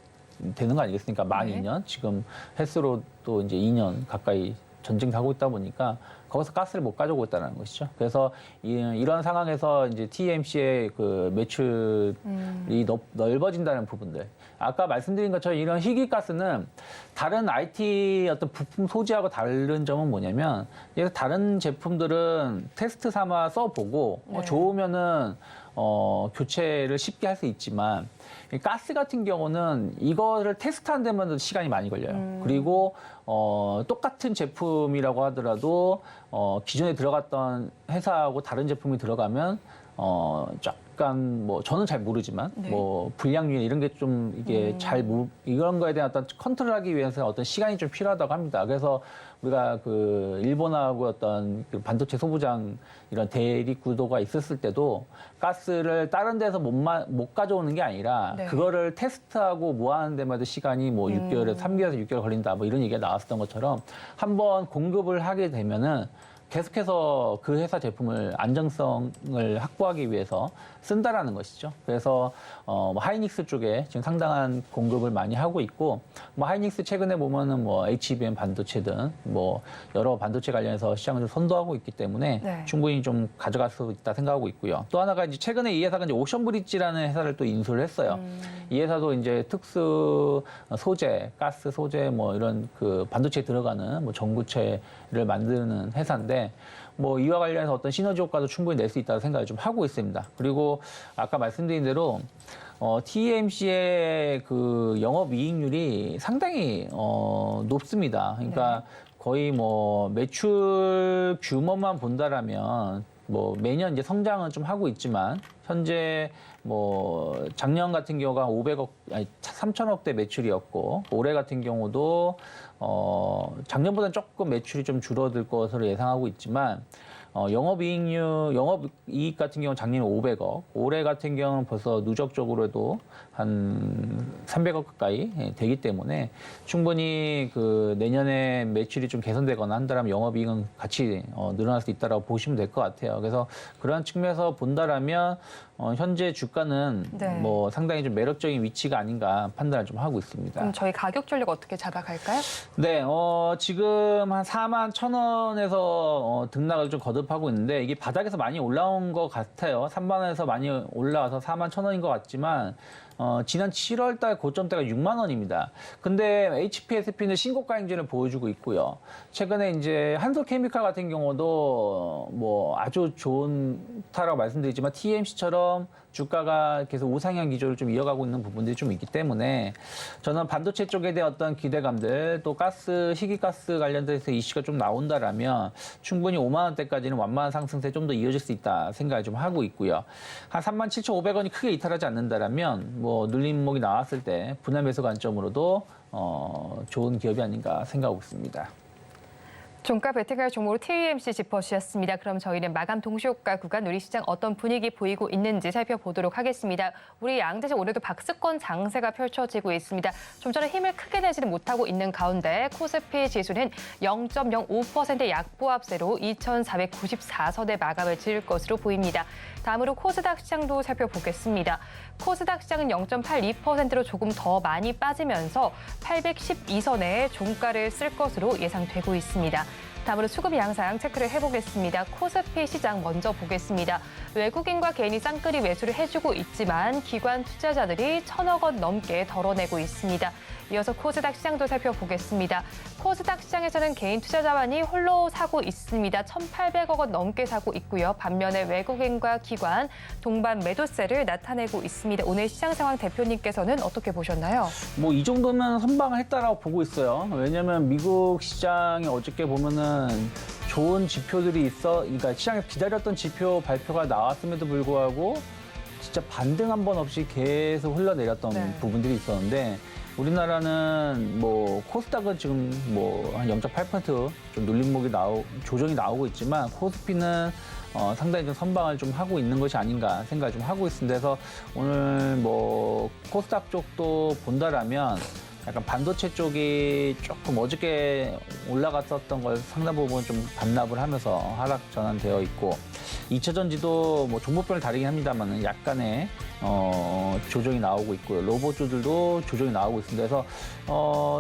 [SPEAKER 4] 되는 거 아니겠습니까? 만
[SPEAKER 2] 네.
[SPEAKER 4] 2년. 지금 횟수로 또 이제 2년 가까이 전쟁 하고 있다 보니까 거기서 가스를 못 가져오고 있다는 것이죠. 그래서 이런 상황에서 이제 TMC의 그 매출이 넓어진다는 부분들. 아까 말씀드린 것처럼 이런 희귀가스는 다른 IT 어떤 부품 소지하고 다른 점은 뭐냐면 다른 제품들은 테스트 삼아 써보고
[SPEAKER 2] 네.
[SPEAKER 4] 좋으면은 교체를 쉽게 할 수 있지만 이 가스 같은 경우는 이거를 테스트하는 데만 시간이 많이 걸려요. 그리고 똑같은 제품이라고 하더라도 기존에 들어갔던 회사하고 다른 제품이 들어가면 약간 뭐 저는 잘 모르지만 뭐 불량률 이런 게 좀 이게 이런 거에 대한 어떤 컨트롤하기 위해서 어떤 시간이 좀 필요하다고 합니다. 그래서 우리가 그 일본하고 어떤 그 반도체 소부장 이런 대립 구도가 있었을 때도 가스를 다른 데서 못 가져오는 게 아니라 그거를 테스트하고 모아하는 데마다 시간이 뭐 6개월에서 3개월에서 6개월 걸린다 뭐 이런 얘기가 나왔었던 것처럼 한번 공급을 하게 되면은 계속해서 그 회사 제품을 안정성을 확보하기 위해서 쓴다라는 것이죠. 그래서 뭐 하이닉스 쪽에 지금 상당한 공급을 많이 하고 있고, 뭐 하이닉스 최근에 보면은 뭐 HBM 반도체 등 뭐 여러 반도체 관련해서 시장을 좀 선도하고 있기 때문에 충분히 좀 가져갈 수 있다 생각하고 있고요. 또 하나가 이제 최근에 이 회사가 이제 오션브리지라는 회사를 또 인수를 했어요. 이 회사도 이제 특수 소재, 가스 소재 뭐 이런 그 반도체에 들어가는 뭐 전구체를 만드는 회사인데, 뭐 이와 관련해서 어떤 시너지 효과도 충분히 낼 수 있다고 생각을 좀 하고 있습니다. 그리고 아까 말씀드린 대로 TMC의 그 영업이익률이 상당히 높습니다. 그러니까 거의 뭐 매출 규모만 본다라면 뭐 매년 이제 성장은 좀 하고 있지만 현재 뭐 작년 같은 경우가 3천억대 매출이었고 올해 같은 경우도 작년보다는 조금 매출이 좀 줄어들 것으로 예상하고 있지만 영업이익 같은 경우는 작년에 500억, 올해 같은 경우는 벌써 누적적으로도 한 300억 가까이 되기 때문에 충분히 그 내년에 매출이 좀 개선되거나 한다면 영업이익은 같이 늘어날 수 있다라고 보시면 될 것 같아요. 그래서 그러한 측면에서 본다라면 현재 주가는 뭐 상당히 좀 매력적인 위치가 아닌가 판단을 좀 하고 있습니다.
[SPEAKER 2] 그럼 저희 가격 전략 어떻게 잡아갈까요?
[SPEAKER 4] 네, 지금 한 4만 1,000원에서 등락을 좀 거듭하고 있는데 이게 바닥에서 많이 올라온 것 같아요. 3만 원에서 많이 올라와서 4만 1,000원인 것 같지만 지난 7월 달 고점대가 6만 원입니다. 근데 HPSP는 신고가 행진을 보여주고 있고요. 최근에 이제 한솔케미칼 같은 경우도 뭐 아주 좋다라고 말씀드리지만 TMC처럼 주가가 계속 우상향 기조를 좀 이어가고 있는 부분들이 좀 있기 때문에 저는 반도체 쪽에 대한 어떤 기대감들 또 희귀가스 관련돼서 이슈가 좀 나온다라면 충분히 5만 원대까지는 완만한 상승세 좀 더 이어질 수 있다 생각을 좀 하고 있고요. 한 37,500원이 크게 이탈하지 않는다라면 뭐 눌림목이 나왔을 때 분할 매수 관점으로도 좋은 기업이 아닌가 생각하고 있습니다.
[SPEAKER 2] 종가 베팅할 종목으로 TMC 짚어주셨습니다. 그럼 저희는 마감 동시효과 구간 우리 시장 어떤 분위기 보이고 있는지 살펴보도록 하겠습니다. 우리 양대장 오늘도 박스권 장세가 펼쳐지고 있습니다. 좀 전에 힘을 크게 내지는 못하고 있는 가운데 코스피 지수는 0.05%의 약보합세로 2,494선에 마감을 지을 것으로 보입니다. 다음으로 코스닥 시장도 살펴보겠습니다. 코스닥 시장은 0.82%로 조금 더 많이 빠지면서 812선에 종가를 쓸 것으로 예상되고 있습니다. 다음으로 수급 양상 체크를 해보겠습니다. 코스피 시장 먼저 보겠습니다. 외국인과 개인이 쌍끌이 매수를 해주고 있지만 기관 투자자들이 1,000억 원 넘게 덜어내고 있습니다. 이어서 코스닥 시장도 살펴보겠습니다. 코스닥 시장에서는 개인 투자자만이 홀로 사고 있습니다. 1,800억 원 넘게 사고 있고요. 반면에 외국인과 기관 동반 매도세를 나타내고 있습니다. 오늘 시장 상황 대표님께서는 어떻게 보셨나요?
[SPEAKER 4] 뭐 이 정도면 선방을 했다라고 보고 있어요. 왜냐하면 미국 시장이 어저께 보면은 좋은 지표들이 그러니까 시장에서 기다렸던 지표 발표가 나왔음에도 불구하고 진짜 반등 한 번 없이 계속 흘러내렸던 부분들이 있었는데 우리나라는 뭐 코스닥은 지금 뭐 한 0.8% 좀 눌림목이 조정이 나오고 있지만 코스피는 상당히 좀 선방을 좀 하고 있는 것이 아닌가 생각을 좀 하고 있습니다. 그래서 오늘 뭐 코스닥 쪽도 본다라면 약간 반도체 쪽이 조금 어저께 올라갔었던 걸 상당 부분 좀 반납을 하면서 하락 전환되어 있고 2차 전지도 뭐 종목별로 다르긴 합니다만 약간의 조정이 나오고 있고요. 로봇주들도 조정이 나오고 있습니다. 그래서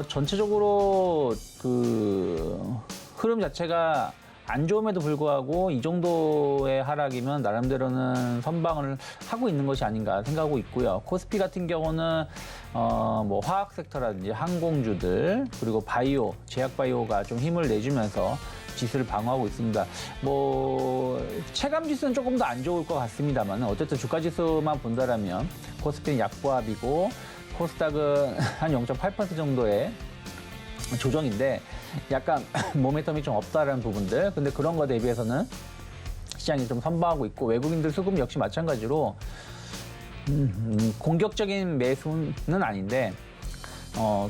[SPEAKER 4] 전체적으로 그 흐름 자체가 안 좋음에도 불구하고 이 정도의 하락이면 나름대로는 선방을 하고 있는 것이 아닌가 생각하고 있고요. 코스피 같은 경우는 뭐 화학 섹터라든지 항공주들 그리고 바이오, 제약 바이오가 좀 힘을 내주면서 지수를 방어하고 있습니다. 뭐 체감 지수는 조금 더 안 좋을 것 같습니다만 어쨌든 주가 지수만 본다라면 코스피는 약보합이고 코스닥은 한 0.8% 정도의 조정인데 약간 모멘텀이 좀 없다라는 부분들. 근데 그런 거 대비해서는 시장이 좀 선방하고 있고 외국인들 수급 역시 마찬가지로 공격적인 매수는 아닌데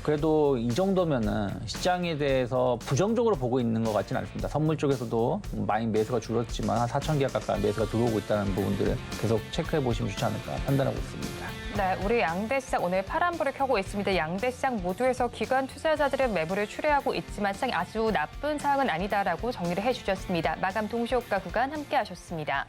[SPEAKER 4] 그래도 이 정도면은 시장에 대해서 부정적으로 보고 있는 것 같지는 않습니다. 선물 쪽에서도 많이 매수가 줄었지만 한 4,000개 가까이 매수가 들어오고 있다는 부분들을 계속 체크해 보시면 좋지 않을까 판단하고 있습니다.
[SPEAKER 2] 네, 우리 양대 시장 오늘 파란불을 켜고 있습니다. 양대 시장 모두에서 기관 투자자들은 매물을 출회하고 있지만 시장이 아주 나쁜 상황은 아니다라고 정리를 해주셨습니다. 마감 동시효과 구간 함께하셨습니다.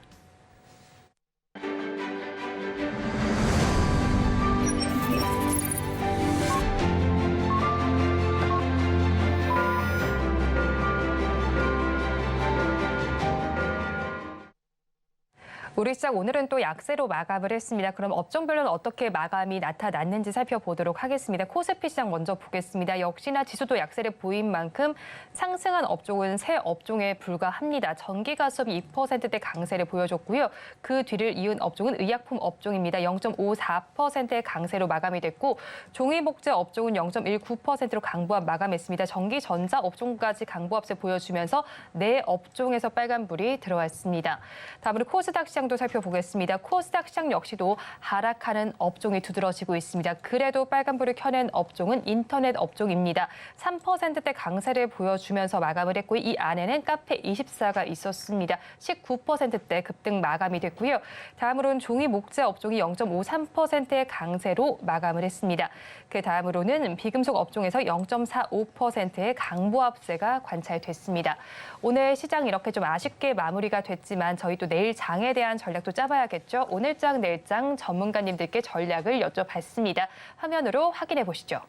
[SPEAKER 2] 우리 시장 오늘은 또 약세로 마감을 했습니다. 그럼 업종별로는 어떻게 마감이 나타났는지 살펴보도록 하겠습니다. 코스피 시장 먼저 보겠습니다. 역시나 지수도 약세를 보인 만큼 상승한 업종은 세 업종에 불과합니다. 전기가스업이 2%대 강세를 보여줬고요. 그 뒤를 이은 업종은 의약품 업종입니다. 0.54%의 강세로 마감이 됐고 종이목재 업종은 0.19%로 강보합 마감했습니다. 전기전자 업종까지 강보합세 보여주면서 네 업종에서 빨간불이 들어왔습니다. 다음으로 코스닥 시장 도 살펴보겠습니다. 코스닥 시장 역시도 하락하는 업종이 두드러지고 있습니다. 그래도 빨간불을 켜낸 업종은 인터넷 업종입니다. 3%대 강세를 보여주면서 마감을 했고 이 안에는 카페24가 있었습니다. 19%대 급등 마감이 됐고요. 다음으로는 종이 목재 업종이 0.53%의 강세로 마감을 했습니다. 그 다음으로는 비금속 업종에서 0.45%의 강보합세가 관찰됐습니다. 오늘 시장 이렇게 좀 아쉽게 마무리가 됐지만 저희 또 내일 장에 대한 전략도 짜봐야겠죠. 오늘장, 내일장 전문가님들께 전략을 여쭤봤습니다. 화면으로 확인해 보시죠.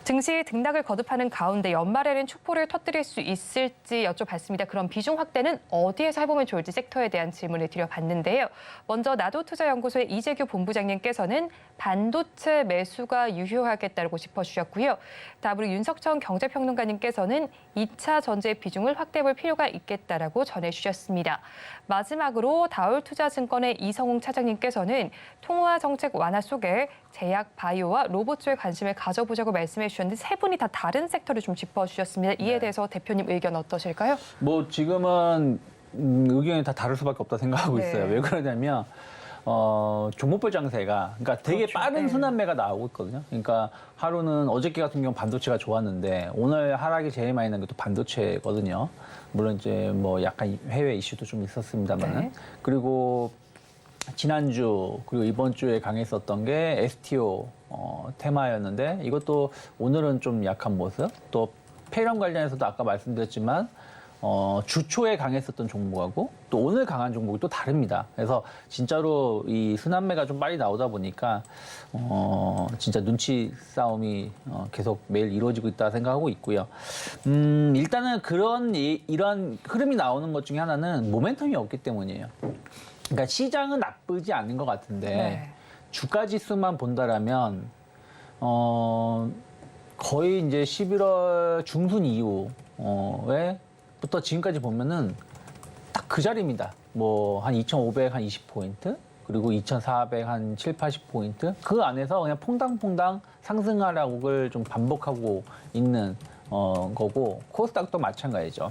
[SPEAKER 2] 증시 등락을 거듭하는 가운데 연말에는 축포를 터뜨릴 수 있을지 여쭤봤습니다. 그럼 비중 확대는 어디에서 해보면 좋을지 섹터에 대한 질문을 드려봤는데요. 먼저 나도투자연구소의 이재규 본부장님께서는 반도체 매수가 유효하겠다고 짚어주셨고요. 다음으로 윤석천 경제평론가님께서는 2차 전지의 비중을 확대해볼 필요가 있겠다라고 전해주셨습니다. 마지막으로 다올투자증권의 이성웅 차장님께서는 통화 정책 완화 속에 제약, 바이오와 로봇 쪽에 관심을 가져보자고 말씀해 주셨는데 세 분이 다 다른 섹터를 좀 짚어주셨습니다. 이에 대해서 대표님 의견 어떠실까요?
[SPEAKER 4] 뭐 지금은 의견이 다 다를 수밖에 없다 생각하고 있어요. 왜 그러냐면 종목별 장세가 그러니까 되게
[SPEAKER 2] 그렇죠.
[SPEAKER 4] 빠른 순환매가 나오고 있거든요. 그러니까 하루는 어저께 같은 경우 반도체가 좋았는데 오늘 하락이 제일 많이 난 게 또 반도체거든요. 물론 이제 뭐 약간 해외 이슈도 좀 있었습니다만은
[SPEAKER 2] 네.
[SPEAKER 4] 그리고 지난주 그리고 이번 주에 강했었던 게 STO 테마였는데 이것도 오늘은 좀 약한 모습. 또 폐렴 관련해서도 아까 말씀드렸지만 주초에 강했었던 종목하고 또 오늘 강한 종목이 또 다릅니다. 그래서 진짜로 이 순환매가 좀 빨리 나오다 보니까 진짜 눈치 싸움이 계속 매일 이루어지고 있다 생각하고 있고요. 일단은 이런 흐름이 나오는 것 중에 하나는 모멘텀이 없기 때문이에요. 그러니까 시장은 나쁘지 않은 것 같은데 주가 지수만 본다라면 거의 이제 11월 중순 이후에부터 지금까지 보면은 딱 그 자리입니다. 뭐 한 2,500 한 20포인트 그리고 2,400 한 7, 80포인트 그 안에서 그냥 퐁당퐁당 상승하락을 좀 반복하고 있는 거고 코스닥도 마찬가지죠.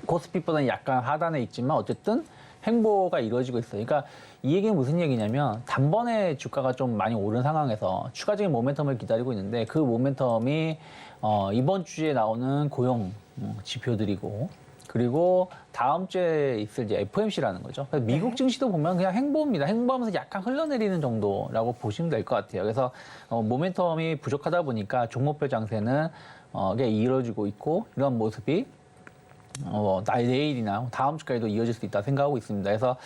[SPEAKER 4] 코스피보다는 약간 하단에 있지만 어쨌든 행보가 이루어지고 있어요. 그러니까 이 얘기는 무슨 얘기냐면 단번에 주가가 좀 많이 오른 상황에서 추가적인 모멘텀을 기다리고 있는데 그 모멘텀이 이번 주에 나오는 고용 지표들이고 그리고 다음 주에 있을 이제 FOMC라는 거죠. 그래서 미국 증시도 보면 그냥 행보입니다. 행보하면서 약간 흘러내리는 정도라고 보시면 될 것 같아요. 그래서 모멘텀이 부족하다 보니까 종목별 장세는 게 이루어지고 있고 이런 모습이 내일이나 다음 주까지도 이어질 수 있다 생각하고 있습니다. 그래서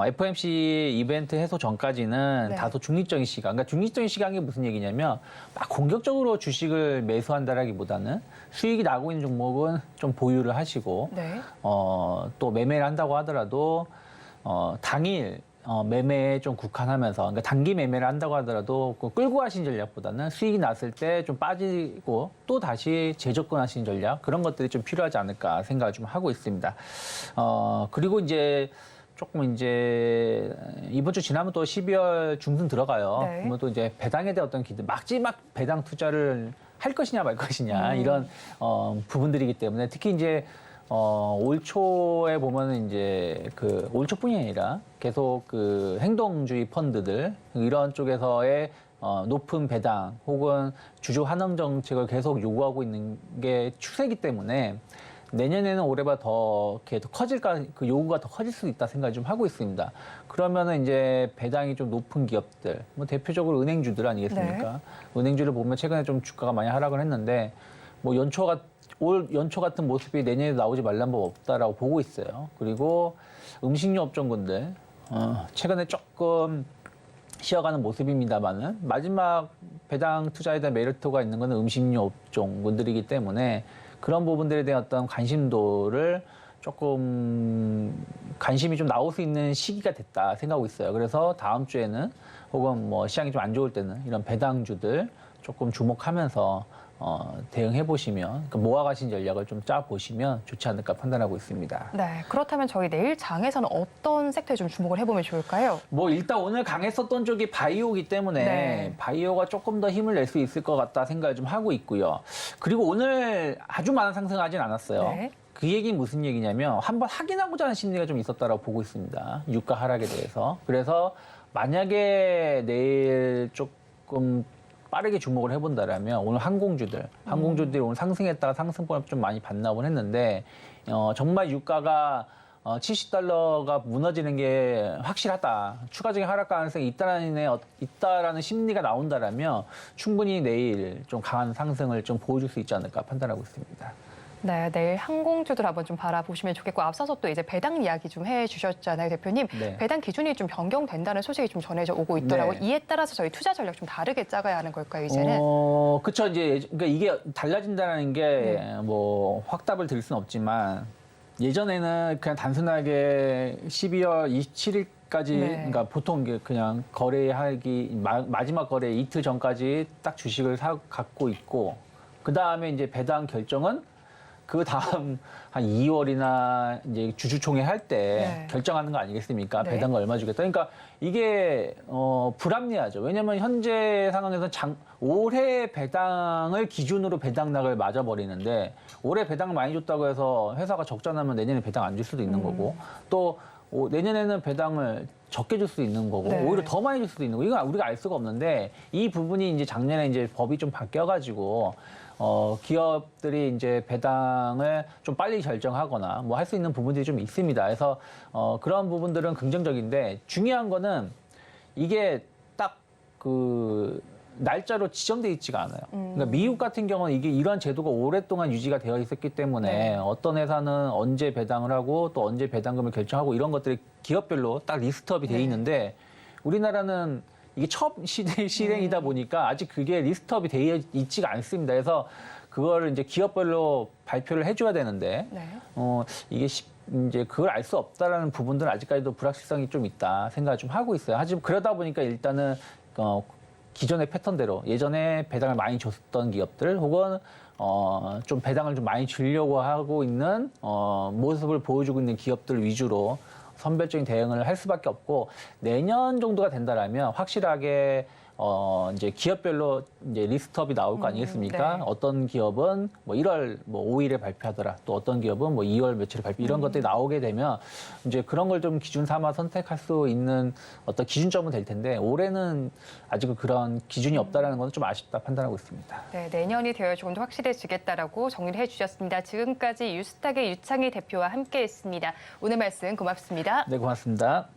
[SPEAKER 4] FOMC 이벤트 해소 전까지는 다소 중립적인 시간. 그러니까 중립적인 시간이 무슨 얘기냐면 막 공격적으로 주식을 매수한다라기보다는 수익이 나고 있는 종목은 좀 보유를 하시고 또 매매를 한다고 하더라도 당일 매매에 좀 국한하면서 그러니까 단기 매매를 한다고 하더라도 끌고 가신 전략보다는 수익이 났을 때 좀 빠지고 또 다시 재접근하신 전략 그런 것들이 좀 필요하지 않을까 생각을 좀 하고 있습니다. 그리고 이제 조금 이제 이번 주 지나면 또 12월 중순 들어가요. 그러면 또 이제 배당에 대한 어떤 기대, 마지막 배당 투자를 할 것이냐 말 것이냐 이런 부분들이기 때문에 특히 이제 올 초에 보면은 이제 그 올 초뿐이 아니라 계속 그 행동주의 펀드들 이런 쪽에서의 높은 배당 혹은 주주 환원 정책을 계속 요구하고 있는 게 추세이기 때문에 내년에는 올해보다 더 계속 커질까, 그 요구가 더 커질 수 있다 생각을 좀 하고 있습니다. 그러면은 이제 배당이 좀 높은 기업들, 뭐 대표적으로 은행주들 아니겠습니까?
[SPEAKER 1] 네.
[SPEAKER 4] 은행주를 보면 최근에 좀 주가가 많이 하락을 했는데 뭐 올 연초 같은 모습이 내년에 나오지 말란 법 없다라고 보고 있어요. 그리고 음식료 업종군들, 최근에 조금 쉬어가는 모습입니다만은 마지막 배당 투자에 대한 메리트가 있는 것은 음식료 업종군들이기 때문에 그런 부분들에 대한 어떤 관심도를 조금 관심이 좀 나올 수 있는 시기가 됐다 생각하고 있어요. 그래서 다음 주에는 혹은 뭐 시장이 좀 안 좋을 때는 이런 배당주들 조금 주목하면서 대응해 보시면 그러니까 모아가신 전략을 좀 짜 보시면 좋지 않을까 판단하고 있습니다.
[SPEAKER 2] 네, 그렇다면 저희 내일 장에서는 어떤 섹터에 좀 주목을 해보면 좋을까요?
[SPEAKER 4] 뭐 일단 오늘 강했었던 쪽이 바이오이기 때문에
[SPEAKER 2] 네.
[SPEAKER 4] 바이오가 조금 더 힘을 낼 수 있을 것 같다 생각을 좀 하고 있고요. 그리고 오늘 아주 많은 상승하진 않았어요.
[SPEAKER 2] 네.
[SPEAKER 4] 그 얘기는 무슨 얘기냐면 한번 확인하고자 하는 심리가 좀 있었다라고 보고 있습니다. 유가 하락에 대해서. 그래서 만약에 내일 조금 빠르게 주목을 해본다라면 오늘 항공주들이 오늘 상승했다가 상승폭을 좀 많이 반납을 했는데 정말 유가가 $70가 무너지는 게 확실하다. 추가적인 하락 가능성이 있다라는 심리가 나온다라면 충분히 내일 좀 강한 상승을 좀 보여줄 수 있지 않을까 판단하고 있습니다.
[SPEAKER 2] 네, 내일 항공주들 한번 좀 바라보시면 좋겠고 앞서서 또 이제 배당 이야기 좀 해주셨잖아요, 대표님.
[SPEAKER 4] 네.
[SPEAKER 2] 배당 기준이 좀 변경된다는 소식이 좀 전해져 오고 있더라고요.
[SPEAKER 4] 네.
[SPEAKER 2] 이에 따라서 저희 투자 전략 좀 다르게 짜가야 하는 걸까요, 이제는?
[SPEAKER 4] 그쵸. 이제 그러니까 이게 달라진다는 게 뭐 확답을 드릴 수는 없지만 예전에는 그냥 단순하게 12월 27일까지
[SPEAKER 2] 네.
[SPEAKER 4] 그러니까 보통 이게 그냥 거래하기 마지막 거래 이틀 전까지 딱 주식을 갖고 있고 그 다음에 이제 배당 결정은 그 다음 한 2월이나 이제 주주총회 할 때
[SPEAKER 2] 네.
[SPEAKER 4] 결정하는 거 아니겠습니까?
[SPEAKER 2] 네.
[SPEAKER 4] 배당을 얼마 주겠다. 그러니까 이게 불합리하죠. 왜냐하면 현재 상황에서 올해 배당을 기준으로 배당락을 맞아버리는데 올해 배당을 많이 줬다고 해서 회사가 적자 나면 내년에 배당 안 줄 수도 있는 거고 또 내년에는 배당을 적게 줄 수도 있는 거고
[SPEAKER 2] 네.
[SPEAKER 4] 오히려 더 많이 줄 수도 있는 거고 이건 우리가 알 수가 없는데 이 부분이 이제 작년에 이제 법이 좀 바뀌어가지고 기업들이 이제 배당을 좀 빨리 결정하거나 뭐 할 수 있는 부분들이 좀 있습니다. 그래서 그런 부분들은 긍정적인데 중요한 거는 이게 딱 그 날짜로 지정돼 있지가 않아요. 그러니까 미국 같은 경우는 이게 이러한 제도가 오랫동안 유지가 되어 있었기 때문에
[SPEAKER 2] 네.
[SPEAKER 4] 어떤 회사는 언제 배당을 하고 또 언제 배당금을 결정하고 이런 것들이 기업별로 딱 리스트업이 돼 있는데 우리나라는 이게 처음 실행이다 보니까 아직 그게 리스트업이 되어 있지가 않습니다. 그래서 그거를 이제 기업별로 발표를 해줘야 되는데
[SPEAKER 2] 네.
[SPEAKER 4] 이게 이제 그걸 알 수 없다라는 부분들은 아직까지도 불확실성이 좀 있다 생각을 좀 하고 있어요. 하지만 그러다 보니까 일단은 기존의 패턴대로 예전에 배당을 많이 줬던 기업들 혹은 좀 배당을 좀 많이 주려고 하고 있는 모습을 보여주고 있는 기업들 위주로 선별적인 대응을 할 수밖에 없고 내년 정도가 된다라면 확실하게 이제 기업별로 이제 리스트업이 나올 거 아니겠습니까?
[SPEAKER 2] 네.
[SPEAKER 4] 어떤 기업은 뭐 1월 뭐 5일에 발표하더라. 또 어떤 기업은 뭐 2월 며칠에 발표 이런 것들이 나오게 되면 이제 그런 걸 좀 기준 삼아 선택할 수 있는 어떤 기준점은 될 텐데 올해는 아직은 그런 기준이 없다라는 건 좀 아쉽다 판단하고 있습니다.
[SPEAKER 2] 네, 내년이 되어 조금 더 확실해지겠다라고 정리를 해주셨습니다. 지금까지 유스탁의 유창희 대표와 함께했습니다. 오늘 말씀 고맙습니다.
[SPEAKER 4] 네, 고맙습니다.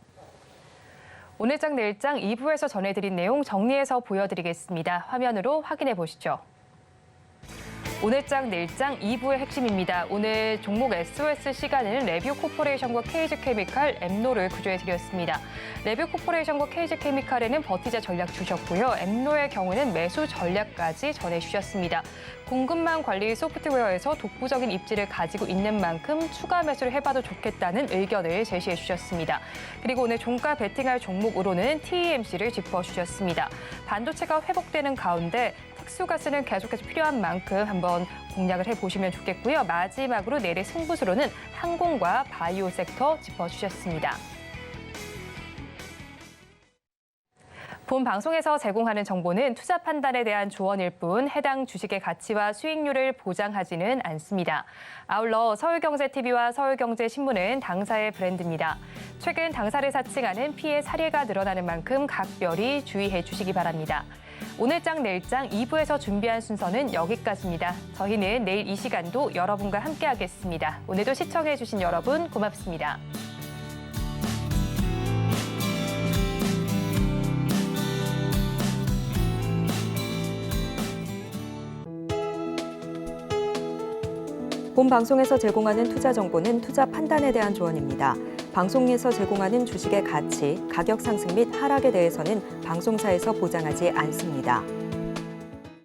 [SPEAKER 2] 오늘장 내일장 2부에서 전해드린 내용 정리해서 보여드리겠습니다. 화면으로 확인해 보시죠. 오늘장 내일장 2부의 핵심입니다. 오늘 종목 SOS 시간에는 레뷰 코퍼레이션과 KG케미칼, 엠노를 구조해드렸습니다. 레뷰 코퍼레이션과 KG케미칼에는 버티자 전략 주셨고요. 엠노의 경우는 매수 전략까지 전해주셨습니다. 공급망 관리 소프트웨어에서 독보적인 입지를 가지고 있는 만큼 추가 매수를 해봐도 좋겠다는 의견을 제시해 주셨습니다. 그리고 오늘 종가 베팅할 종목으로는 TEMC를 짚어주셨습니다. 반도체가 회복되는 가운데 특수가스는 계속해서 필요한 만큼 한번 공략을 해보시면 좋겠고요. 마지막으로 내일의 승부수로는 항공과 바이오 섹터 짚어주셨습니다. 본 방송에서 제공하는 정보는 투자 판단에 대한 조언일 뿐 해당 주식의 가치와 수익률을 보장하지는 않습니다. 아울러 서울경제TV와 서울경제신문은 당사의 브랜드입니다. 최근 당사를 사칭하는 피해 사례가 늘어나는 만큼 각별히 주의해 주시기 바랍니다. 오늘장 내일장 2부에서 준비한 순서는 여기까지입니다. 저희는 내일 이 시간도 여러분과 함께하겠습니다. 오늘도 시청해 주신 여러분 고맙습니다.
[SPEAKER 1] 본 방송에서 제공하는 투자 정보는 투자 판단에 대한 조언입니다. 방송에서 제공하는 주식의 가치, 가격 상승 및 하락에 대해서는 방송사에서 보장하지 않습니다.